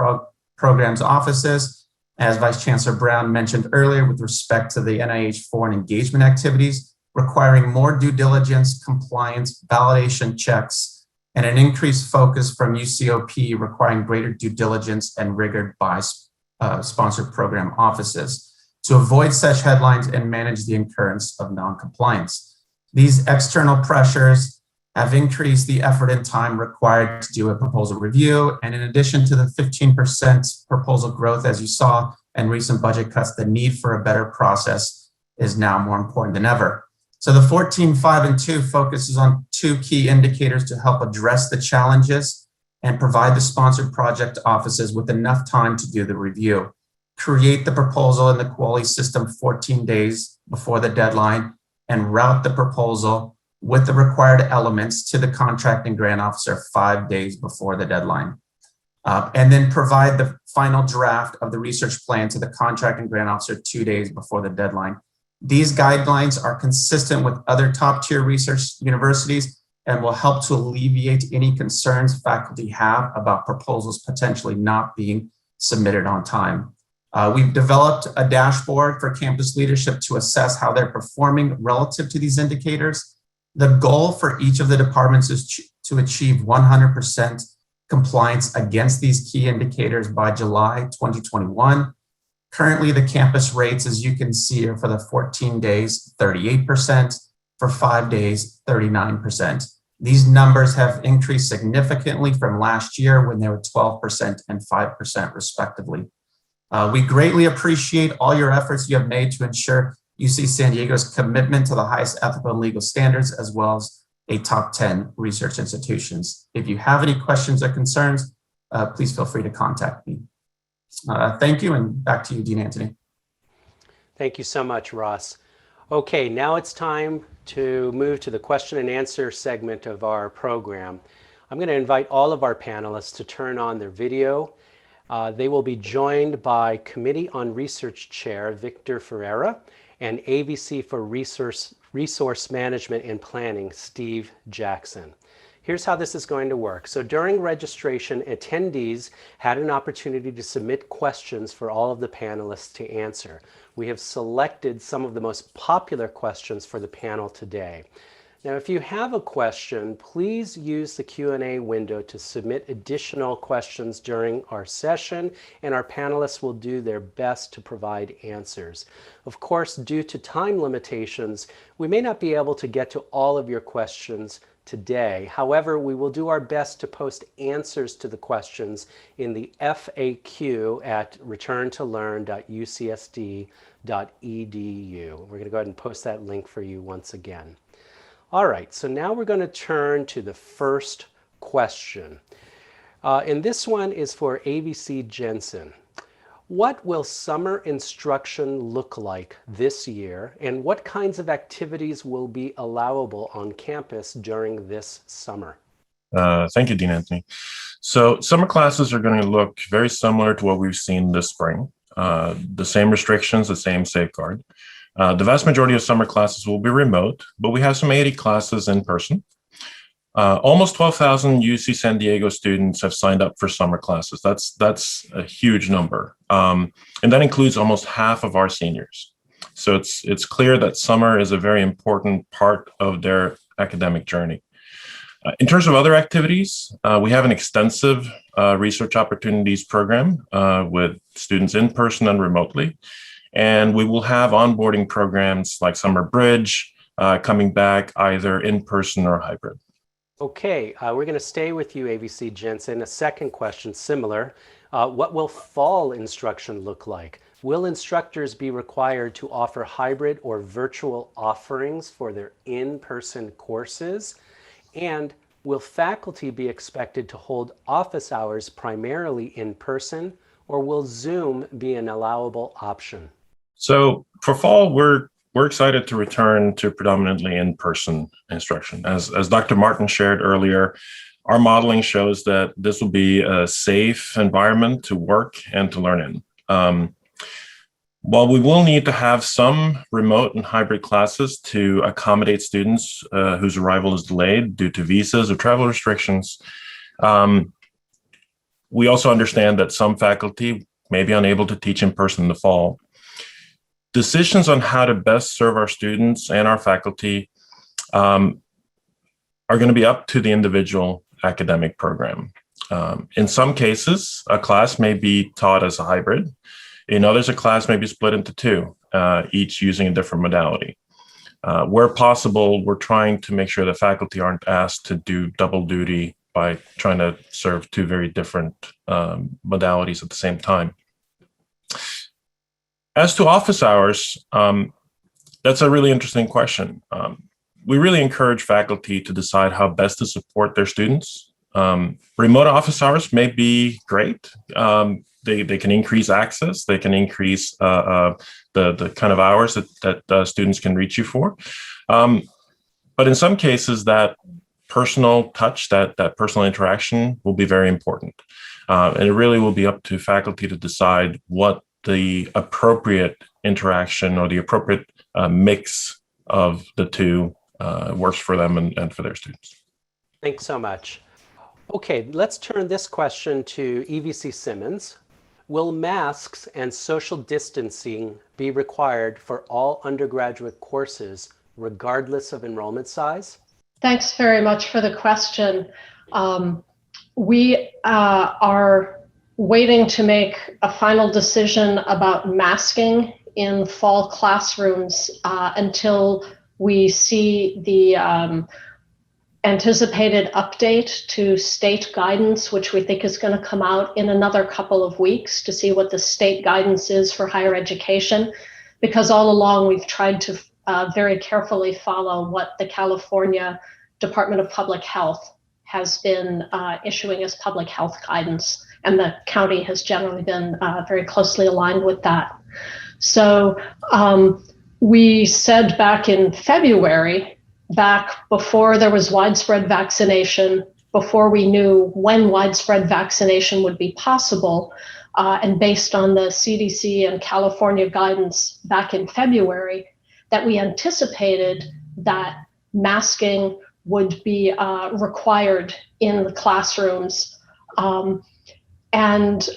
programs offices, as Vice Chancellor Brown mentioned earlier, with respect to the NIH foreign engagement activities, requiring more due diligence, compliance, validation checks, and an increased focus from UCOP requiring greater due diligence and rigor by sponsored program offices to avoid such headlines and manage the incurrence of non-compliance. These external pressures have increased the effort and time required to do a proposal review. And in addition to the 15% proposal growth, as you saw, and recent budget cuts, the need for a better process is now more important than ever. So the 14.5 and 2 focuses on 2 key indicators to help address the challenges and provide the sponsored project offices with enough time to do the review. Create the proposal in the quality system 14 days before the deadline and route the proposal with the required elements to the contracting grant officer 5 days before the deadline. And then provide the final draft of the research plan to the contracting grant officer 2 days before the deadline. These guidelines are consistent with other top-tier research universities and will help to alleviate any concerns faculty have about proposals potentially not being submitted on time. We've developed a dashboard for campus leadership to assess how they're performing relative to these indicators. The goal for each of the departments is to achieve 100% compliance against these key indicators by July 2021. Currently, the campus rates, as you can see, are for the 14 days, 38%, for 5 days, 39%. These numbers have increased significantly from last year when they were 12% and 5% respectively. We greatly appreciate all your efforts you have made to ensure UC San Diego's commitment to the highest ethical and legal standards, as well as a top 10 research institutions. If you have any questions or concerns, please feel free to contact me. Thank you, and back to you, Dean Antony. Thank you so much, Ross. Okay, now it's time to move to the question and answer segment of our program. I'm going to invite all of our panelists to turn on their video. They will be joined by Committee on Research Chair Victor Ferreira and AVC for Resource Management and Planning, Steve Jackson. Here's how this is going to work. So during registration, attendees had an opportunity to submit questions for all of the panelists to answer. We have selected some of the most popular questions for the panel today. Now, if you have a question, please use the Q&A window to submit additional questions during our session, and our panelists will do their best to provide answers. Of course, due to time limitations, we may not be able to get to all of your questions today. However, we will do our best to post answers to the questions in the FAQ at returntolearn.ucsd.edu. We're going to go ahead and post that link for you once again. All right, so now we're going to turn to the first question. And this one is for AVC Jensen. What will summer instruction look like this year, and what kinds of activities will be allowable on campus during this summer? Thank you, Dean Antony. So summer classes are going to look very similar to what we've seen this spring. The same restrictions, the same safeguard. The vast majority of summer classes will be remote, but we have some 80 classes in person. Almost 12,000 UC San Diego students have signed up for summer classes. That's a huge number. And that includes almost half of our seniors. So it's clear that summer is a very important part of their academic journey. In terms of other activities, we have an extensive research opportunities program with students in person and remotely. And we will have onboarding programs like Summer Bridge coming back either in person or hybrid. Okay, we're going to stay with you, AVC Jensen. A second question, similar. What will fall instruction look like? Will instructors be required to offer hybrid or virtual offerings for their in-person courses? And will faculty be expected to hold office hours primarily in person, or will Zoom be an allowable option? So for fall, we're excited to return to predominantly in-person instruction. As Dr. Martin shared earlier, our modeling shows that this will be a safe environment to work and to learn in. While we will need to have some remote and hybrid classes to accommodate students whose arrival is delayed due to visas or travel restrictions, we also understand that some faculty may be unable to teach in person in the fall. Decisions on how to best serve our students and our faculty are going to be up to the individual academic program. In some cases, a class may be taught as a hybrid. In others, a class may be split into two, each using a different modality. Where possible, we're trying to make sure that faculty aren't asked to do double duty by trying to serve two very different modalities at the same time. As to office hours, that's a really interesting question. We really encourage faculty to decide how best to support their students. Remote office hours may be great. They can increase access. They can increase the kind of hours that students can reach you for. But in some cases, that personal touch, that personal interaction will be very important. And it really will be up to faculty to decide what the appropriate interaction or the appropriate mix of the two works for them and for their students. Thanks so much. Okay, let's turn this question to EVC Simmons. Will masks and social distancing be required for all undergraduate courses, regardless of enrollment size? Thanks very much for the question. We are waiting to make a final decision about masking in fall classrooms until we see the anticipated update to state guidance, which we think is going to come out in another couple of weeks, to see what the state guidance is for higher education, because all along we've tried to very carefully follow what the California Department of Public Health has been issuing as public health guidance, and the county has generally been very closely aligned with that. So we said back in February, back before there was widespread vaccination, before we knew when widespread vaccination would be possible, and based on the CDC and California guidance back in February, that we anticipated that masking would be required in the classrooms. And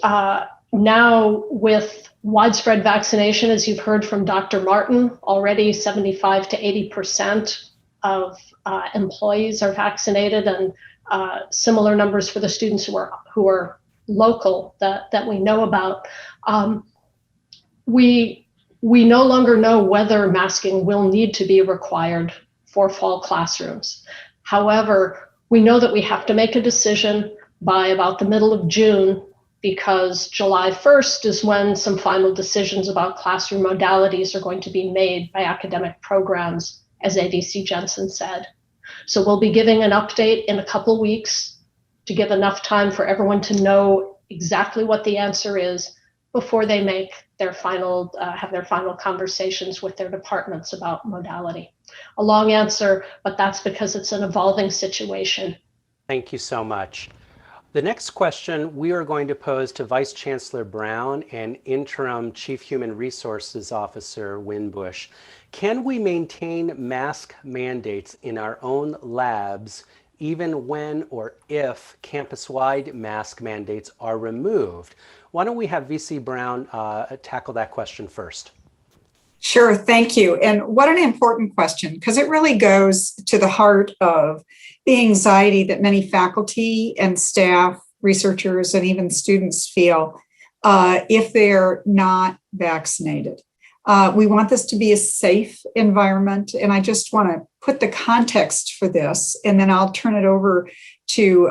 now with widespread vaccination, as you've heard from Dr. Martin, already 75 to 80% of employees are vaccinated, and similar numbers for the students who are local that we know about. We no longer know whether masking will need to be required for fall classrooms. However, we know that we have to make a decision by about the middle of June, because July 1st is when some final decisions about classroom modalities are going to be made by academic programs, as ADC Jensen said. So we'll be giving an update in a couple weeks to give enough time for everyone to know exactly what the answer is before they make their final, have their final conversations with their departments about modality. A long answer, but that's because it's an evolving situation. Thank you so much. The next question we are going to pose to Vice Chancellor Brown and Interim Chief Human Resources Officer Winbush. Can we maintain mask mandates in our own labs even when or if campus-wide mask mandates are removed? Why don't we have VC Brown tackle that question first? Sure, thank you. And what an important question, because it really goes to the heart of the anxiety that many faculty and staff, researchers, and even students feel if they're not vaccinated. We want this to be a safe environment, and I just want to put the context for this, and then I'll turn it over to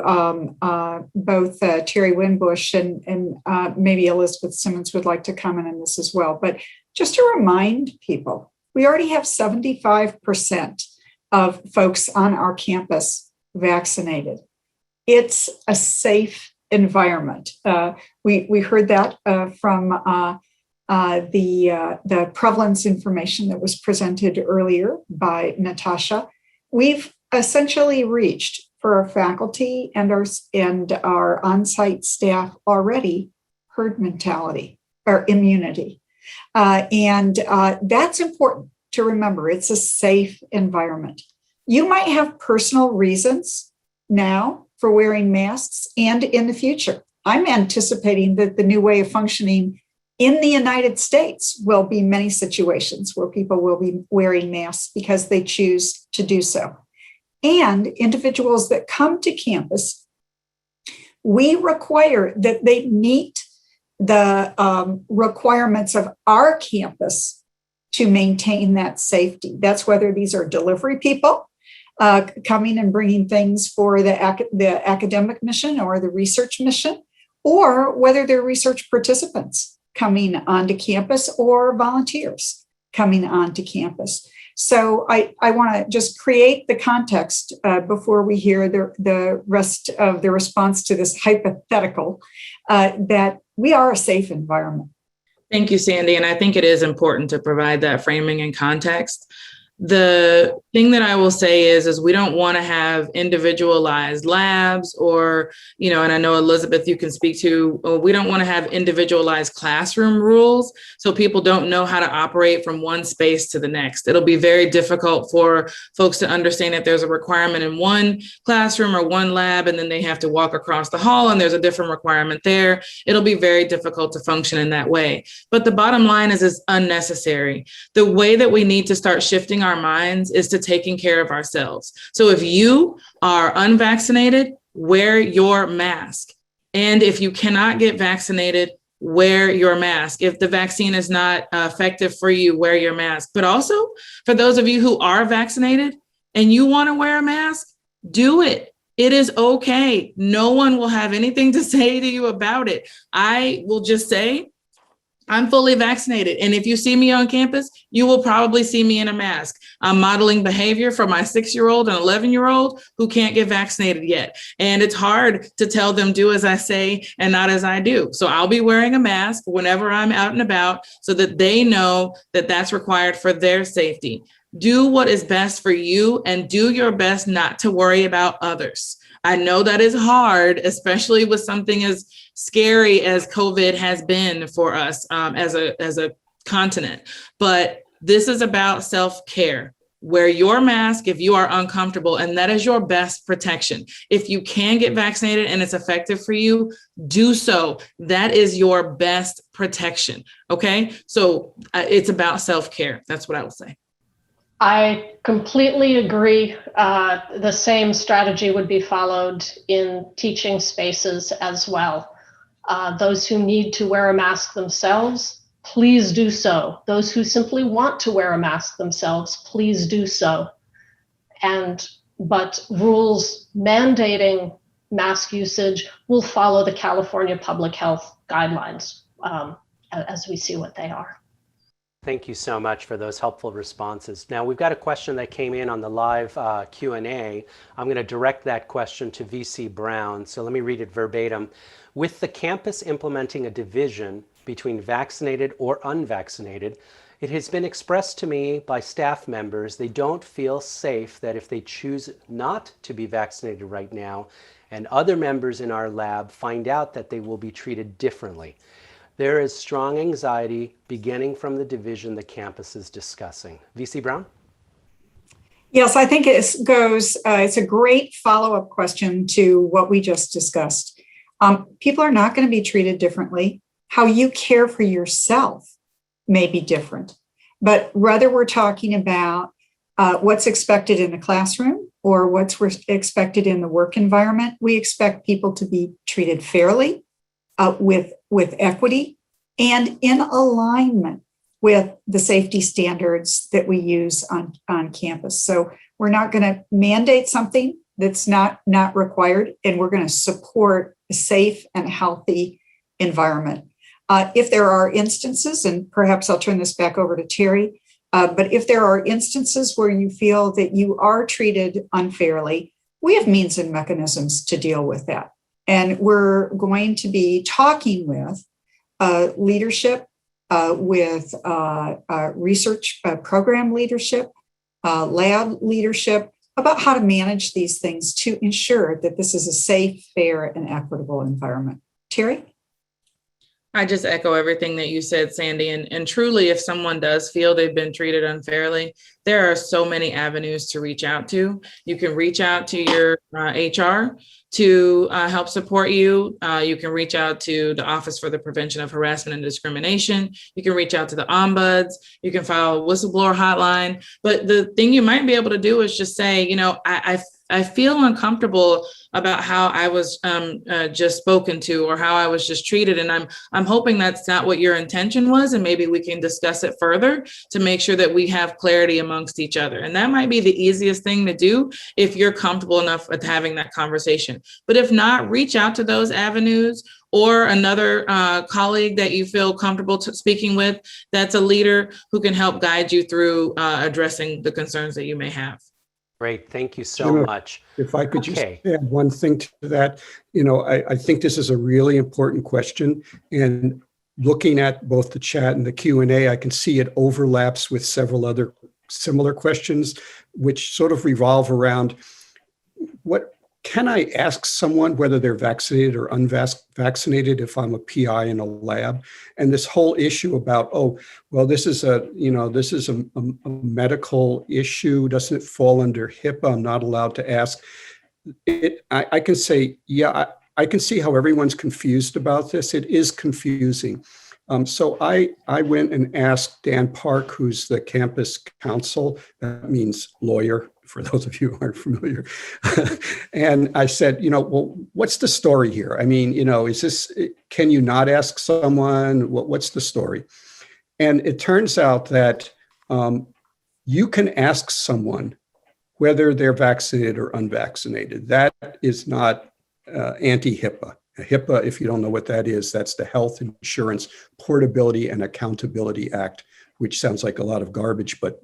both Terry Winbush and maybe Elizabeth Simmons would like to comment on this as well. But just to remind people, we already have 75% of folks on our campus vaccinated. It's a safe environment. We heard that from the prevalence information that was presented earlier by Natasha. We've essentially reached for our faculty and our on-site staff already herd mentality or immunity. And that's important to remember. It's a safe environment. You might have personal reasons now for wearing masks and in the future. I'm anticipating that the new way of functioning in the United States will be many situations where people will be wearing masks because they choose to do so. And individuals that come to campus, we require that they meet the requirements of our campus to maintain that safety. That's whether these are delivery people coming and bringing things for the academic mission or the research mission, or whether they're research participants coming onto campus or volunteers coming onto campus. So I want to just create the context before we hear the rest of the response to this hypothetical that we are a safe environment. Thank you, Sandy. And I think it is important to provide that framing and context. The thing that I will say is we don't want to have individualized labs or, and I know, Elizabeth, you can speak to, we don't want to have individualized classroom rules so people don't know how to operate from one space to the next. It'll be very difficult for folks to understand if there's a requirement in one classroom or one lab, and then they have to walk across the hall and there's a different requirement there. It'll be very difficult to function in that way. But the bottom line is it's unnecessary. The way that we need to start shifting our minds is to taking care of ourselves. So if you are unvaccinated, wear your mask. And if you cannot get vaccinated, wear your mask. If the vaccine is not effective for you, wear your mask. But also for those of you who are vaccinated and you want to wear a mask, do it. It is okay. No one will have anything to say to you about it. I will just say, I'm fully vaccinated. And if you see me on campus, you will probably see me in a mask. I'm modeling behavior for my 6-year-old and 11-year-old who can't get vaccinated yet. And it's hard to tell them do as I say and not as I do. So I'll be wearing a mask whenever I'm out and about so that they know that that's required for their safety. Do what is best for you and do your best not to worry about others. I know that is hard, especially with something as scary as COVID has been for us as a continent. But this is about self-care. Wear your mask if you are uncomfortable, and that is your best protection. If you can get vaccinated and it's effective for you, do so. That is your best protection. Okay, so it's about self-care. That's what I will say. I completely agree. The same strategy would be followed in teaching spaces as well. Those who need to wear a mask themselves, please do so. Those who simply want to wear a mask themselves, please do so. But rules mandating mask usage will follow the California public health guidelines as we see what they are. Thank you so much for those helpful responses. Now, we've got a question that came in on the live Q&A. I'm going to direct that question to VC Brown. So let me read it verbatim. With the campus implementing a division between vaccinated or unvaccinated, it has been expressed to me by staff members they don't feel safe that if they choose not to be vaccinated right now and other members in our lab find out that they will be treated differently. There is strong anxiety beginning from the division the campus is discussing. VC Brown? Yes, I think it's a great follow-up question to what we just discussed. People are not going to be treated differently. How you care for yourself may be different. but whether we're talking about what's expected in the classroom or what's expected in the work environment, we expect people to be treated fairly, with equity, and in alignment with the safety standards that we use on campus. So we're not going to mandate something that's not required, and we're going to support a safe and healthy environment. If there are instances, and perhaps I'll turn this back over to Terry, but if there are instances where you feel that you are treated unfairly, we have means and mechanisms to deal with that. And we're going to be talking with leadership, with research program leadership, lab leadership, about how to manage these things to ensure that this is a safe, fair, and equitable environment. Terry? I just echo everything that you said, Sandy. And truly, if someone does feel they've been treated unfairly, there are so many avenues to reach out to. You can reach out to your HR to help support you. You can reach out to the Office for the Prevention of Harassment and Discrimination. You can reach out to the ombuds. You can file a whistleblower hotline. But the thing you might be able to do is just say, I feel uncomfortable about how I was just spoken to or how I was just treated. And I'm hoping that's not what your intention was. And maybe we can discuss it further to make sure that we have clarity amongst each other. And that might be the easiest thing to do if you're comfortable enough with having that conversation. But if not, reach out to those avenues or another colleague that you feel comfortable speaking with that's a leader who can help guide you through addressing the concerns that you may have. Great, thank you so much. If I could just add one thing to that, I think this is a really important question. And looking at both the chat and the Q&A, I can see it overlaps with several other similar questions, which sort of revolve around what can I ask someone whether they're vaccinated or unvaccinated if I'm a PI in a lab? And this whole issue about, this is a medical issue. Doesn't it fall under HIPAA? I'm not allowed to ask. I can say, I can see how everyone's confused about this. It is confusing. So I went and asked Dan Park, who's the campus counsel. That means lawyer, for those of you who aren't familiar. And I said, what's the story here? I mean, can you not ask someone? What's the story? And it turns out that you can ask someone whether they're vaccinated or unvaccinated. That is not anti-HIPAA. HIPAA, if you don't know what that is, that's the Health Insurance Portability and Accountability Act, which sounds like a lot of garbage, but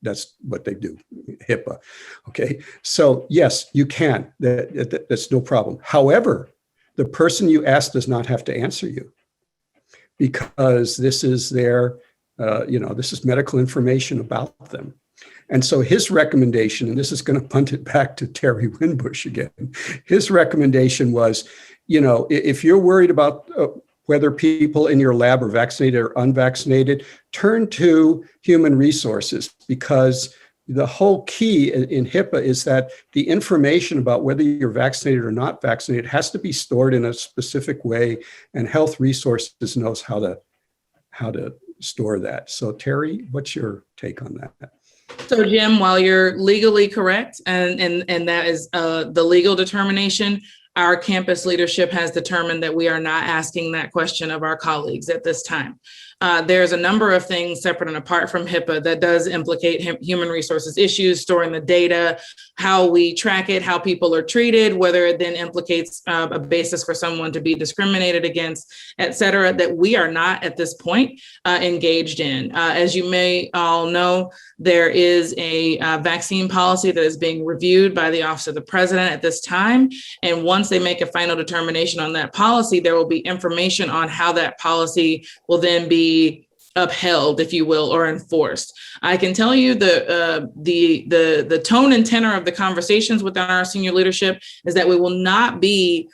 that's what they do, HIPAA. Okay, so yes, you can. That's no problem. However, the person you ask does not have to answer you because this is their, this is medical information about them. And so his recommendation, and this is going to punt it back to Terry Winbush again, his recommendation was, if you're worried about whether people in your lab are vaccinated or unvaccinated, turn to human resources, because the whole key in HIPAA is that the information about whether you're vaccinated or not vaccinated has to be stored in a specific way, and health resources knows how to store that. So Terry, what's your take on that? So Jim, while you're legally correct, and that is the legal determination, our campus leadership has determined that we are not asking that question of our colleagues at this time. There's a number of things separate and apart from HIPAA that does implicate human resources issues, storing the data, how we track it, how people are treated, whether it then implicates a basis for someone to be discriminated against, et cetera, that we are not at this point engaged in. As you may all know, there is a vaccine policy that is being reviewed by the Office of the President at this time. And once they make a final determination on that policy, there will be information on how that policy will then be upheld, if you will, or enforced. I can tell you the tone and tenor of the conversations within our senior leadership is that we will not be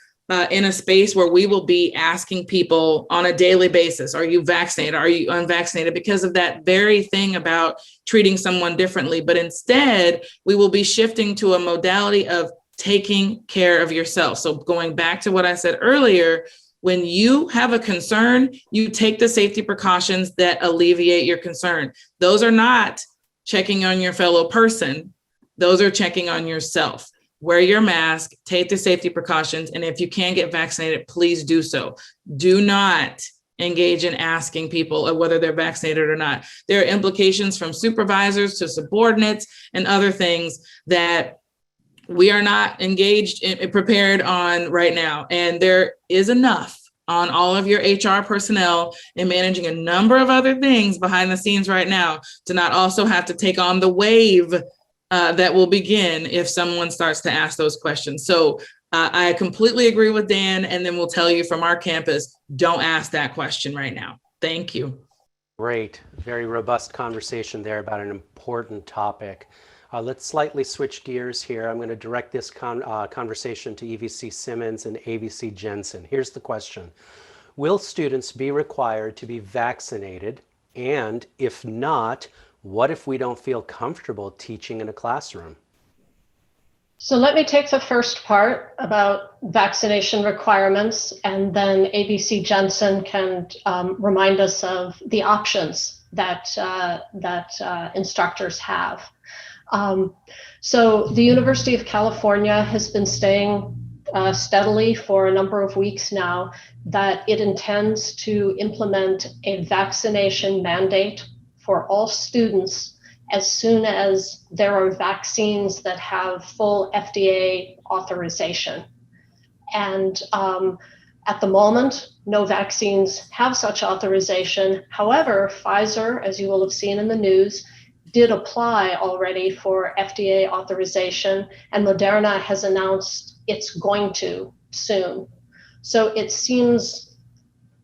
in a space where we will be asking people on a daily basis, are you vaccinated? Are you unvaccinated? Because of that very thing about treating someone differently. But instead, we will be shifting to a modality of taking care of yourself. So going back to what I said earlier, When you have a concern, you take the safety precautions that alleviate your concern. Those are not checking on your fellow person. Those are checking on yourself. Wear your mask, take the safety precautions, and if you can get vaccinated, please do so. Do not engage in asking people whether they're vaccinated or not. There are implications from supervisors to subordinates and other things that we are not engaged in, prepared on right now. And there is enough on all of your HR personnel and managing a number of other things behind the scenes right now to not also have to take on the wave that will begin if someone starts to ask those questions. So I completely agree with Dan, and then we'll tell you from our campus, don't ask that question right now. Thank you. Great, very robust conversation there about an important topic. Let's slightly switch gears here. I'm going to direct this conversation to EVC Simmons and AVC Jensen. Here's the question. Will students be required to be vaccinated? And if not, what if we don't feel comfortable teaching in a classroom? So let me take the first part about vaccination requirements, and then AVC Jensen can remind us of the options that instructors have. So the University of California has been saying steadily for a number of weeks now that it intends to implement a vaccination mandate for all students as soon as there are vaccines that have full FDA authorization. And at the moment, no vaccines have such authorization. However, Pfizer, as you will have seen in the news, did apply already for FDA authorization, and Moderna has announced it's going to soon. So it seems,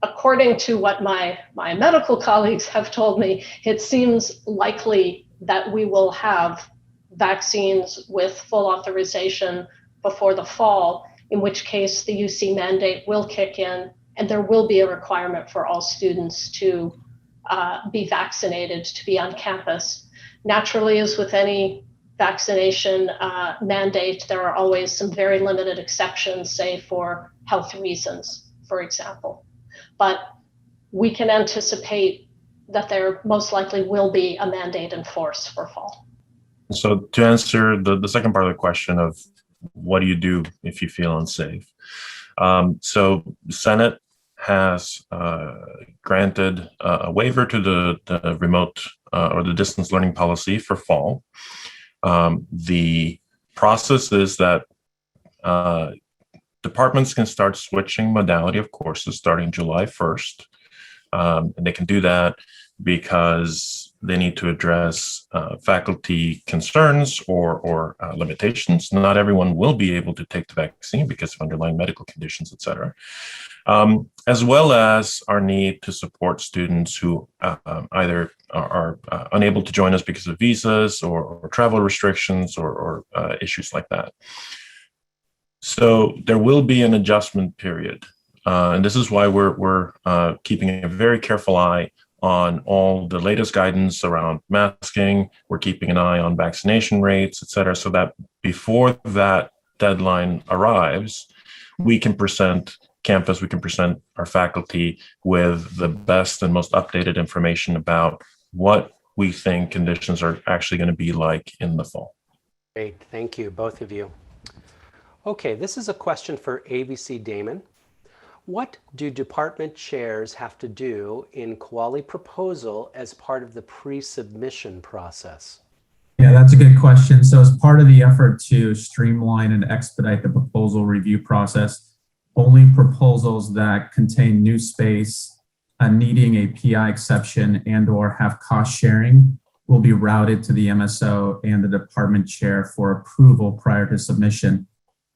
according to what my medical colleagues have told me, it seems likely that we will have vaccines with full authorization before the fall, in which case the UC mandate will kick in, and there will be a requirement for all students to be vaccinated to be on campus. Naturally, as with any vaccination mandate, there are always some very limited exceptions, say for health reasons, for example. But we can anticipate that there most likely will be a mandate in force for fall. So to answer the second part of the question of what do you do if you feel unsafe? So the Senate has granted a waiver to the remote or the distance learning policy for fall. The process is that departments can start switching modality of courses starting July 1st. And they can do that because they need to address faculty concerns or limitations. Not everyone will be able to take the vaccine because of underlying medical conditions, et cetera. As well as our need to support students who either are unable to join us because of visas or travel restrictions or issues like that. So there will be an adjustment period. And this is why we're keeping a very careful eye on all the latest guidance around masking. We're keeping an eye on vaccination rates, et cetera, so that before that deadline arrives, we can present campus, we can present our faculty with the best and most updated information about what we think conditions are actually going to be like in the fall. Great, thank you, both of you. Okay, this is a question for AVC Damon. What do department chairs have to do in quality proposal as part of the pre-submission process? Yeah, that's a good question. So as part of the effort to streamline and expedite the proposal review process, only proposals that contain new space, needing a PI exception and or have cost sharing will be routed to the MSO and the department chair for approval prior to submission.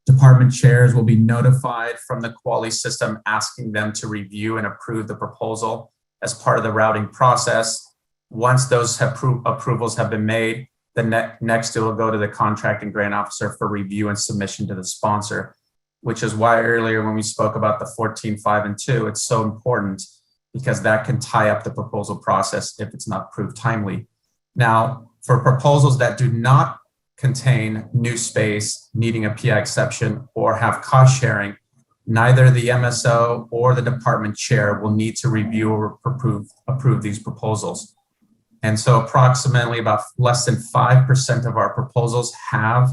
Department chairs will be notified from the quality system asking them to review and approve the proposal as part of the routing process. Once those approvals have been made, next it will go to the contracting grant officer for review and submission to the sponsor, which is why earlier when we spoke about the 14, 5, and 2, it's so important because that can tie up the proposal process if it's not approved timely. Now, for proposals that do not contain new space, needing a PI exception, or have cost sharing, neither the MSO or the department chair will need to review or approve these proposals. And so approximately about less than 5% of our proposals have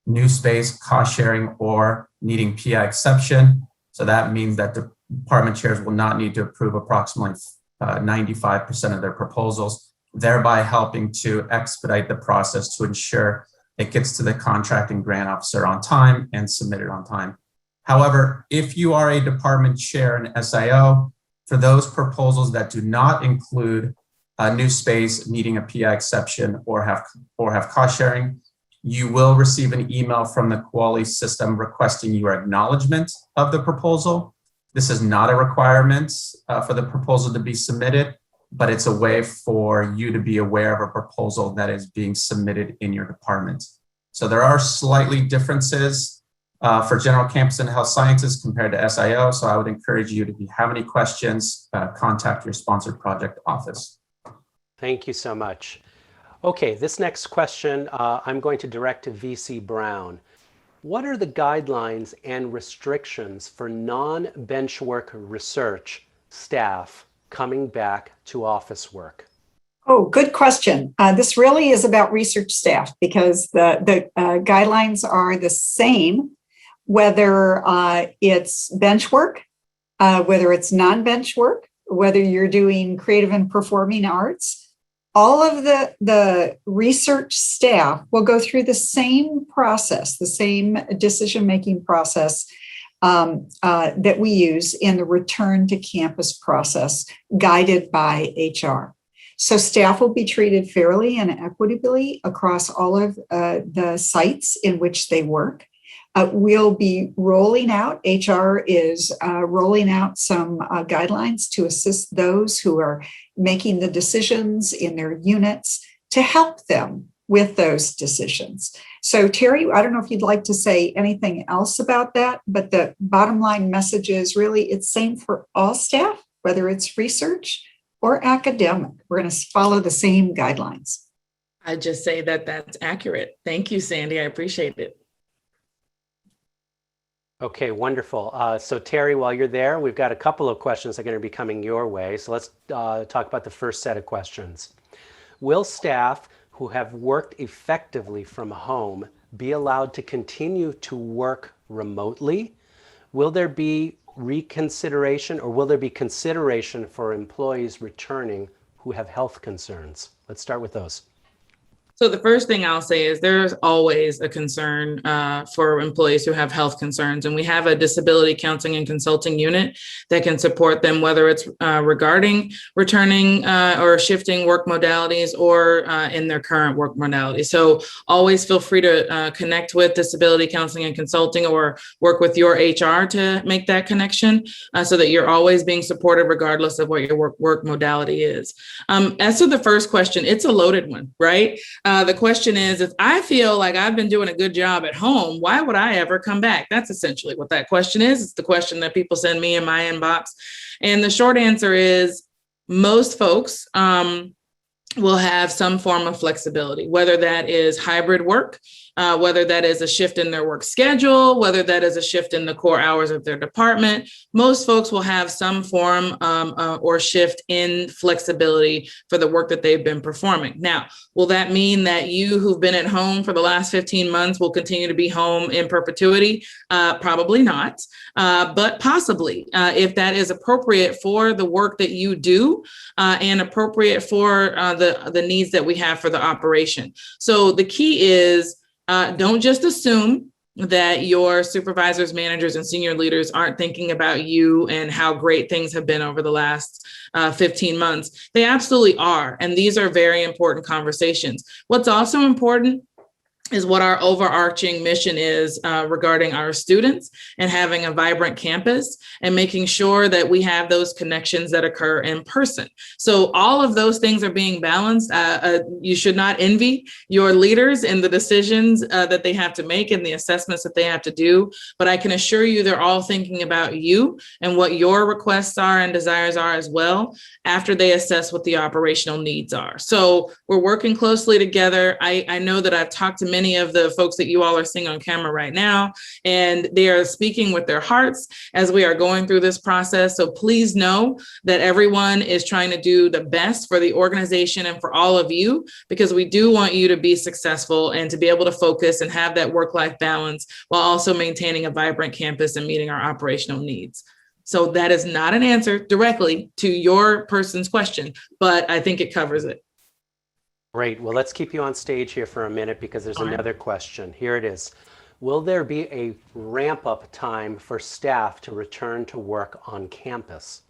new space, cost sharing, or needing PI exception. So that means that the department chairs will not need to approve approximately 95% of their proposals, thereby helping to expedite the process to ensure it gets to the contracting grant officer on time and submitted on time. However, if you are a department chair and SIO, for those proposals that do not include a new space needing a PI exception or have cost sharing, you will receive an email from the quality system requesting your acknowledgement of the proposal. This is not a requirement for the proposal to be submitted, but it's a way for you to be aware of a proposal that is being submitted in your department. So there are slightly differences for general campus and health sciences compared to SIO. So I would encourage you to, if you have any questions, contact your sponsored project office. Thank you so much. Okay, this next question I'm going to direct to VC Brown. What are the guidelines and restrictions for non-bench work research staff coming back to office work? Oh, good question. This really is about research staff because the guidelines are the same, whether it's bench work, whether it's non-bench work, whether you're doing creative and performing arts. All of the research staff will go through the same process, the same decision-making process that we use in the return to campus process, guided by HR. So staff will be treated fairly and equitably across all of the sites in which they work. We'll be rolling out, HR is rolling out some guidelines to assist those who are making the decisions in their units to help them with those decisions. So Terry, I don't know if you'd like to say anything else about that, but the bottom line message is really it's same for all staff, whether it's research or academic. We're going to follow the same guidelines. I just say that that's accurate. Thank you, Sandy. I appreciate it. Okay, wonderful. So Terry, while you're there, we've got a couple of questions that are going to be coming your way. So let's talk about the first set of questions. Will staff who have worked effectively from home be allowed to continue to work remotely? Will there be reconsideration or will there be consideration for employees returning who have health concerns? Let's start with those. So the first thing I'll say is there's always a concern for employees who have health concerns, and we have a disability counseling and consulting unit that can support them, whether it's regarding returning or shifting work modalities or in their current work modality. So always feel free to connect with disability counseling and consulting or work with your HR to make that connection so that you're always being supported regardless of what your work modality is. As to the first question, it's a loaded one, right? The question is, if I feel like I've been doing a good job at home, why would I ever come back? That's essentially what that question is. It's the question that people send me in my inbox. And the short answer is most folks will have some form of flexibility, whether that is hybrid work, whether that is a shift in their work schedule, whether that is a shift in the core hours of their department. Most folks will have some form or shift in flexibility for the work that they've been performing. Now, will that mean that you who've been at home for the last 15 months will continue to be home in perpetuity? Probably not, but possibly if that is appropriate for the work that you do and appropriate for the needs that we have for the operation. So the key is don't just assume that your supervisors, managers, and senior leaders aren't thinking about you and how great things have been over the last 15 months. They absolutely are. And these are very important conversations. What's also important is what our overarching mission is regarding our students and having a vibrant campus and making sure that we have those connections that occur in person. So all of those things are being balanced. You should not envy your leaders in the decisions that they have to make and the assessments that they have to do. But I can assure you they're all thinking about you and what your requests are and desires are as well after they assess what the operational needs are. So we're working closely together. I know that I've talked to many many of the folks that you all are seeing on camera right now, and they are speaking with their hearts as we are going through this process. So please know that everyone is trying to do the best for the organization and for all of you, because we do want you to be successful and to be able to focus and have that work-life balance while also maintaining a vibrant campus and meeting our operational needs. So that is not an answer directly to your person's question, but I think it covers it. Great. Well, let's keep you on stage here for a minute because there's another question. Here it is. Will there be a ramp-up time for staff to return to work on campus?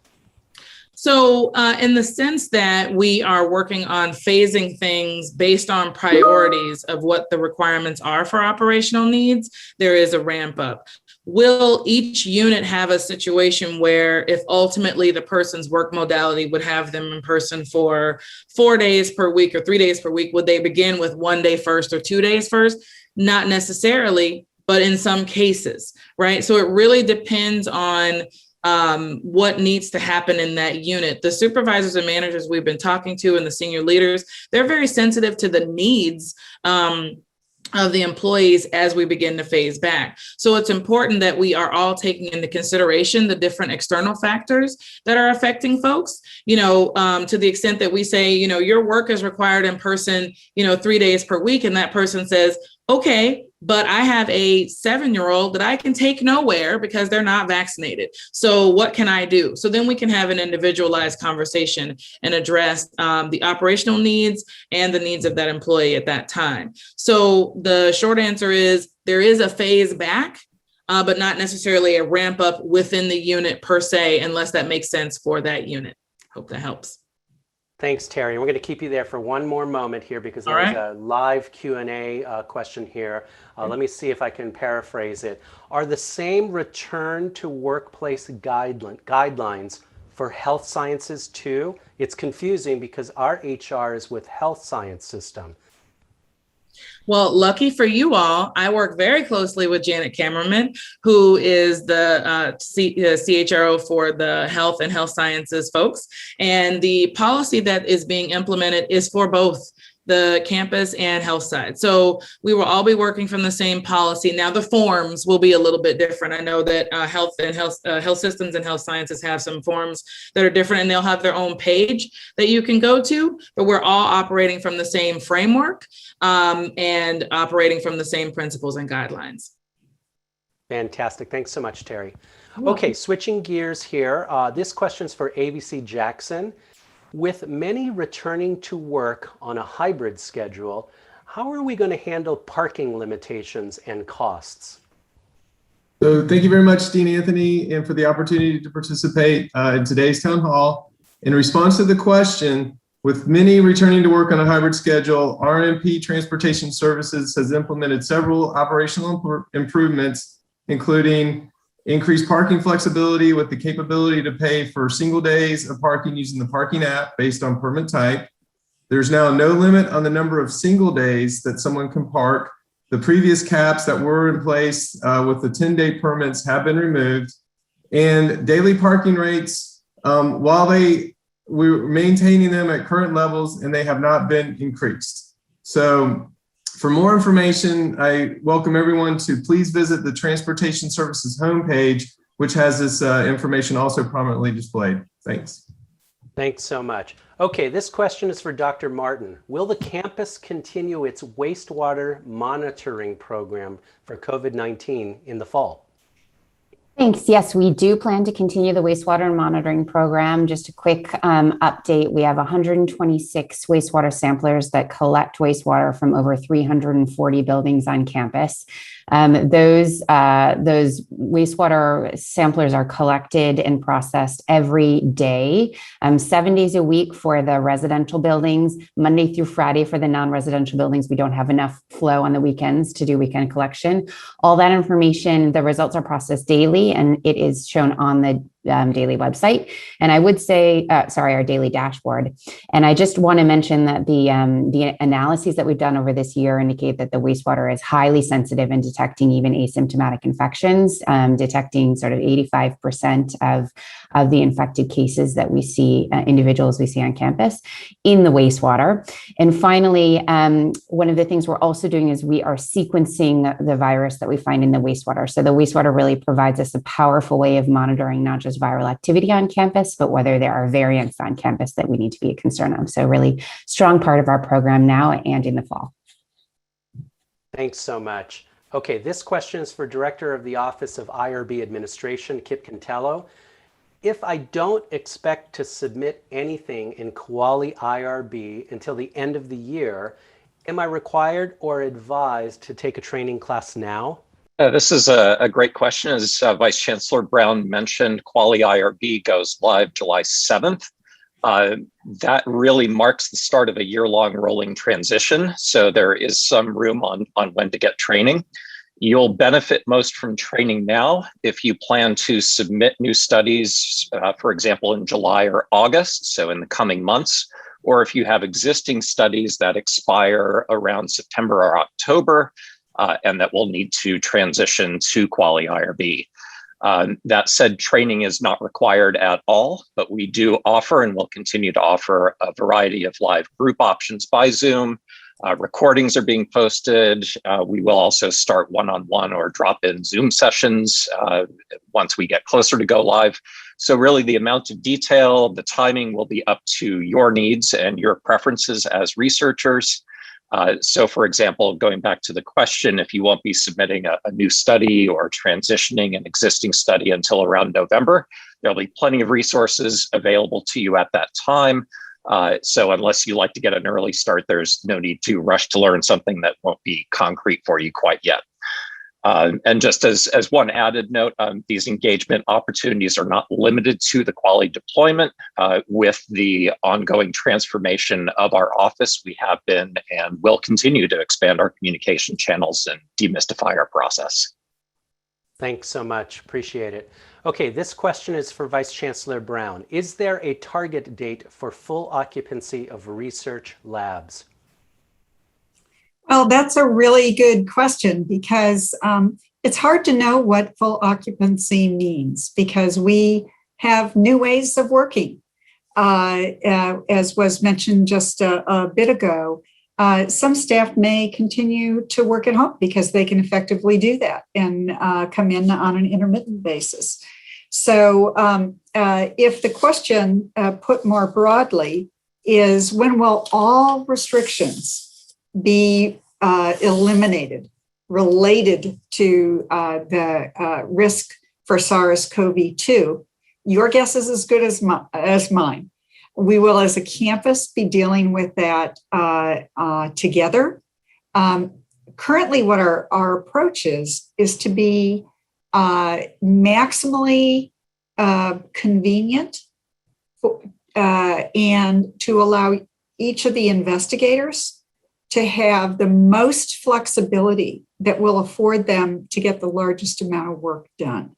So in the sense that we are working on phasing things based on priorities of what the requirements are for operational needs, there is a ramp up. Will each unit have a situation where if ultimately the person's work modality would have them in person for 4 days per week or 3 days per week, would they begin with 1 day first or 2 days first? Not necessarily, but in some cases, right? So it really depends on what needs to happen in that unit. The supervisors and managers we've been talking to and the senior leaders, they're very sensitive to the needs of the employees as we begin to phase back. So it's important that we are all taking into consideration the different external factors that are affecting folks, to the extent that we say, your work is required in person, 3 days per week. And that person says, okay, but I have a 7-year-old that I can take nowhere because they're not vaccinated. So what can I do? So then we can have an individualized conversation and address the operational needs and the needs of that employee at that time. So the short answer is there is a phase back, but not necessarily a ramp up within the unit per se, unless that makes sense for that unit. Hope that helps. Thanks, Terry. We're going to keep you there for one more moment here because there's a live Q&A question here. Let me see if I can paraphrase it. Are the same return to workplace guidelines for health sciences too? It's confusing because our HR is with health science system. Well, lucky for you all, I work very closely with Janet Kammerman, who is the CHRO for the health and health sciences folks. And the policy that is being implemented is for both the campus and health side. So we will all be working from the same policy. Now the forms will be a little bit different. I know that health systems and health sciences have some forms that are different, and they'll have their own page that you can go to, but we're all operating from the same framework and operating from the same principles and guidelines. Fantastic. Thanks so much, Terry. Okay, switching gears here. This question's for ABC Jackson. With many returning to work on a hybrid schedule, how are we going to handle parking limitations and costs? So thank you very much, Dean Antony, and for the opportunity to participate in today's town hall. In response to the question, with many returning to work on a hybrid schedule, RMP Transportation Services has implemented several operational improvements, including increased parking flexibility with the capability to pay for single days of parking using the parking app based on permit type. There's now no limit on the number of single days that someone can park. The previous caps that were in place with the 10-day permits have been removed. And daily parking rates, we're maintaining them at current levels and they have not been increased. So for more information, I welcome everyone to please visit the Transportation Services homepage, which has this information also prominently displayed. Thanks. Thanks so much. Okay, this question is for Dr. Martin. Will the campus continue its wastewater monitoring program for COVID-19 in the fall? Thanks. Yes, we do plan to continue the wastewater monitoring program. Just a quick update. We have 126 wastewater samplers that collect wastewater from over 340 buildings on campus. Those wastewater samplers are collected and processed every day, 7 days a week for the residential buildings, Monday through Friday for the non-residential buildings. We don't have enough flow on the weekends to do weekend collection. All that information, the results are processed daily, and it is shown on the daily website. And I would say, our daily dashboard. And I just want to mention that the analyses that we've done over this year indicate that the wastewater is highly sensitive in detecting even asymptomatic infections, detecting sort of 85% of the infected cases that we see, individuals we see on campus in the wastewater. And finally, one of the things we're also doing is we are sequencing the virus that we find in the wastewater. So the wastewater really provides us a powerful way of monitoring not just viral activity on campus, but whether there are variants on campus that we need to be concerned of. So really strong part of our program now and in the fall. Thanks so much. Okay, this question is for Director of the Office of IRB Administration, Kip Cantello. If I don't expect to submit anything in Quali IRB until the end of the year, am I required or advised to take a training class now? This is a great question. As Vice Chancellor Brown mentioned, Quali IRB goes live July 7th. That really marks the start of a year-long rolling transition. So there is some room on when to get training. You'll benefit most from training now if you plan to submit new studies, for example, in July or August, so in the coming months, or if you have existing studies that expire around September or October, and that will need to transition to Quali IRB. That said, training is not required at all, but we do offer and will continue to offer a variety of live group options by Zoom. Recordings are being posted. We will also start one-on-one or drop-in Zoom sessions once we get closer to go live. So really the amount of detail, the timing will be up to your needs and your preferences as researchers. So for example, going back to the question, if you won't be submitting a new study or transitioning an existing study until around November, there'll be plenty of resources available to you at that time. So unless you like to get an early start, there's no need to rush to learn something that won't be concrete for you quite yet. And just as one added note, these engagement opportunities are not limited to the Quali deployment. With the ongoing transformation of our office, we have been and will continue to expand our communication channels and demystify our process. Thanks so much. Appreciate it. Okay, this question is for Vice Chancellor Brown. Is there a target date for full occupancy of research labs? Well, that's a really good question because it's hard to know what full occupancy means because we have new ways of working. As was mentioned just a bit ago, some staff may continue to work at home because they can effectively do that and come in on an intermittent basis. So if the question put more broadly is when will all restrictions be eliminated related to the risk for SARS-CoV-2, your guess is as good as mine. We will, as a campus, be dealing with that together. Currently, what our approach is to be maximally convenient and to allow each of the investigators to have the most flexibility that will afford them to get the largest amount of work done.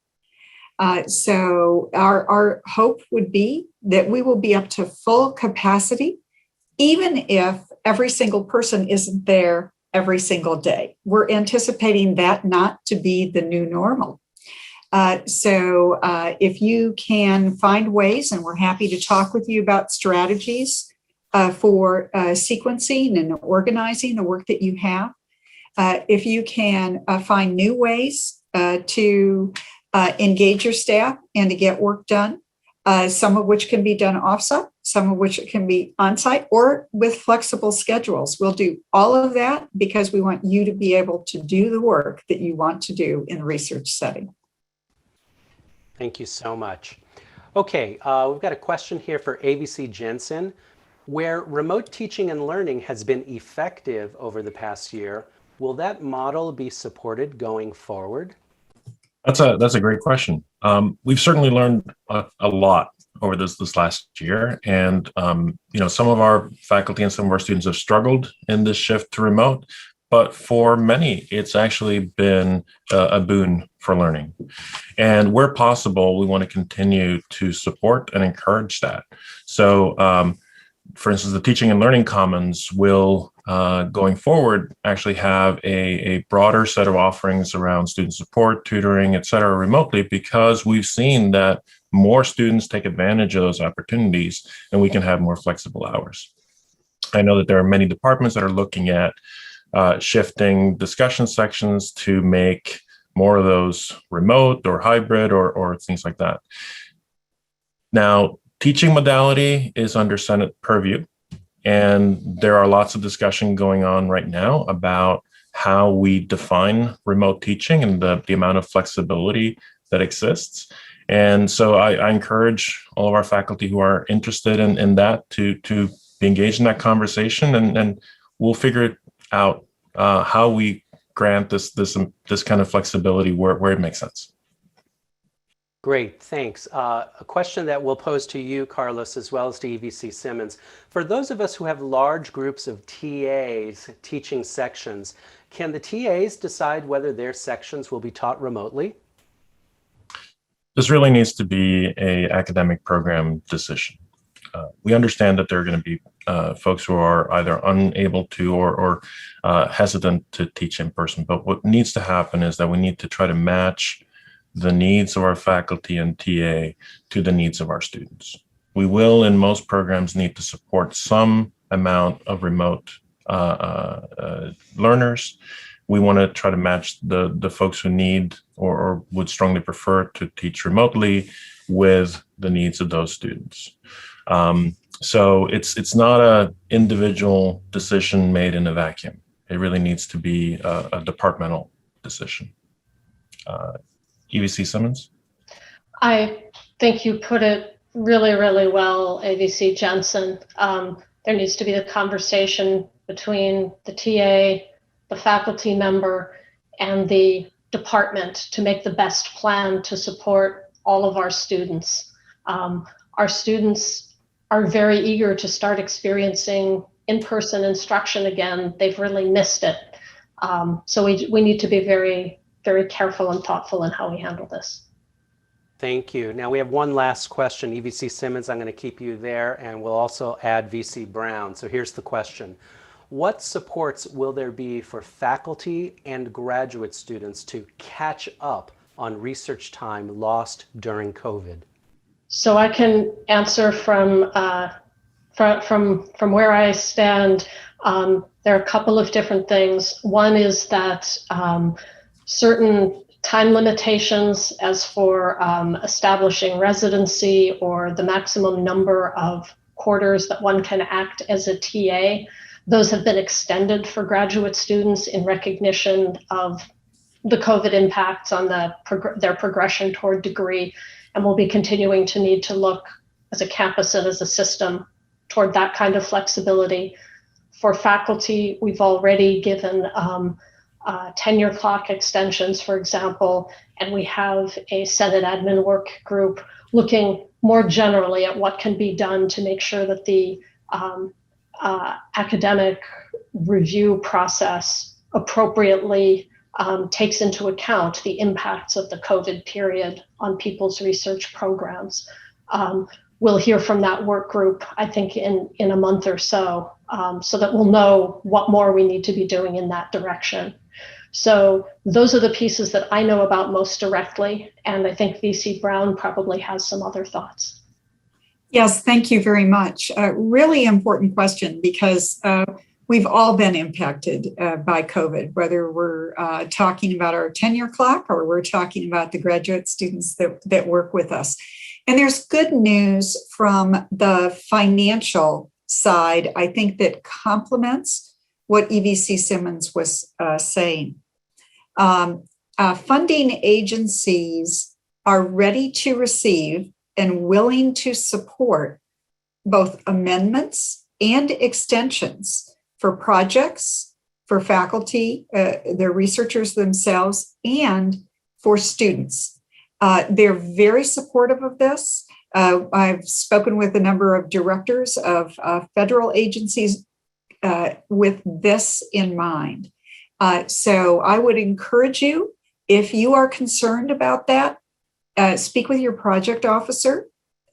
So our hope would be that we will be up to full capacity, even if every single person isn't there every single day. We're anticipating that not to be the new normal. So if you can find ways, and we're happy to talk with you about strategies for sequencing and organizing the work that you have. If you can find new ways to engage your staff and to get work done, some of which can be done offsite, some of which can be onsite or with flexible schedules. We'll do all of that because we want you to be able to do the work that you want to do in a research setting. Thank you so much. Okay, we've got a question here for ABC Jensen. Where remote teaching and learning has been effective over the past year, will that model be supported going forward? That's a great question. We've certainly learned a lot over this last year, and some of our faculty and some of our students have struggled in this shift to remote, but for many, it's actually been a boon for learning. And where possible, we want to continue to support and encourage that. So, for instance, the Teaching and Learning Commons will, going forward, actually have a broader set of offerings around student support, tutoring, et cetera, remotely, because we've seen that more students take advantage of those opportunities and we can have more flexible hours. I know that there are many departments that are looking at shifting discussion sections to make more of those remote or hybrid or things like that. Now, teaching modality is under Senate purview, and there are lots of discussion going on right now about how we define remote teaching and the amount of flexibility that exists. And so I encourage all of our faculty who are interested in that to be engaged in that conversation, and we'll figure out how we grant this kind of flexibility where it makes sense. Great, thanks. A question that we'll pose to you, Carlos, as well as to EVC Simmons. For those of us who have large groups of TAs teaching sections, can the TAs decide whether their sections will be taught remotely? This really needs to be an academic program decision. We understand that there are going to be folks who are either unable to or hesitant to teach in person, but what needs to happen is that we need to try to match the needs of our faculty and TA to the needs of our students. We will, in most programs, need to support some amount of remote learners. We want to try to match the folks who need or would strongly prefer to teach remotely with the needs of those students. So it's not an individual decision made in a vacuum. It really needs to be a departmental decision. EVC Simmons? I think you put it really, really well, AVC Jensen. There needs to be a conversation between the TA, the faculty member, and the department to make the best plan to support all of our students. Our students are very eager to start experiencing in-person instruction again. They've really missed it. So we need to be very, very careful and thoughtful in how we handle this. Thank you. Now we have one last question. EVC Simmons, I'm going to keep you there, and we'll also add VC Brown. So here's the question. What supports will there be for faculty and graduate students to catch up on research time lost during COVID? So I can answer from where I stand. There are a couple of different things. One is that certain time limitations as for establishing residency or the maximum number of quarters that one can act as a TA, those have been extended for graduate students in recognition of the COVID impacts on their progression toward degree. And we'll be continuing to need to look as a campus and as a system toward that kind of flexibility. For faculty, we've already given tenure clock extensions, for example, and we have a Senate admin work group looking more generally at what can be done to make sure that the academic review process appropriately takes into account the impacts of the COVID period on people's research programs. We'll hear from that work group, I think, in a month or so, so that we'll know what more we need to be doing in that direction. So those are the pieces that I know about most directly, and I think VC Brown probably has some other thoughts. Yes, thank you very much. Really important question, because we've all been impacted by COVID, whether we're talking about our tenure clock or we're talking about the graduate students that work with us. And there's good news from the financial side, I think, that complements what EVC Simmons was saying. Funding agencies are ready to receive and willing to support both amendments and extensions for projects, for faculty, the researchers themselves, and for students. They're very supportive of this. I've spoken with a number of directors of federal agencies with this in mind. So I would encourage you, if you are concerned about that, speak with your project officer.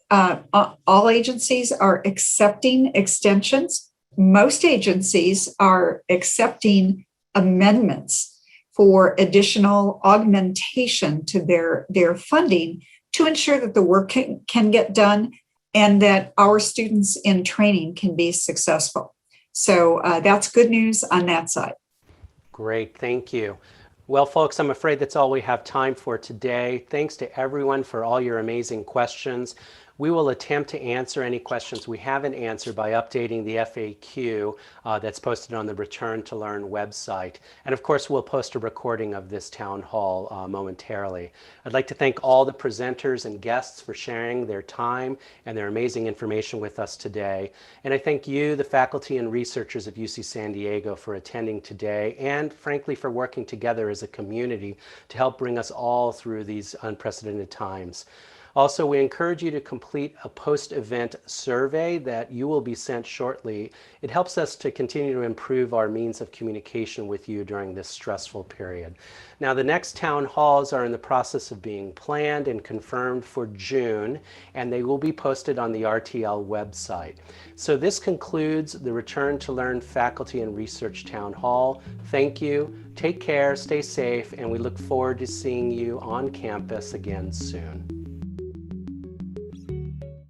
All agencies are accepting extensions. Most agencies are accepting amendments for additional augmentation to their funding to ensure that the work can get done and that our students in training can be successful. So that's good news on that side. Great, thank you. Well, folks, I'm afraid that's all we have time for today. Thanks to everyone for all your amazing questions. We will attempt to answer any questions we haven't answered by updating the FAQ that's posted on the Return to Learn website. And of course, we'll post a recording of this town hall momentarily. I'd like to thank all the presenters and guests for sharing their time and their amazing information with us today. And I thank you, the faculty and researchers of UC San Diego, for attending today and frankly for working together as a community to help bring us all through these unprecedented times. Also, we encourage you to complete a post-event survey that you will be sent shortly. It helps us to continue to improve our means of communication with you during this stressful period. Now, the next town halls are in the process of being planned and confirmed for June, and they will be posted on the RTL website. So this concludes the Return to Learn Faculty and Research Town Hall. Thank you, take care, stay safe, and we look forward to seeing you on campus again soon.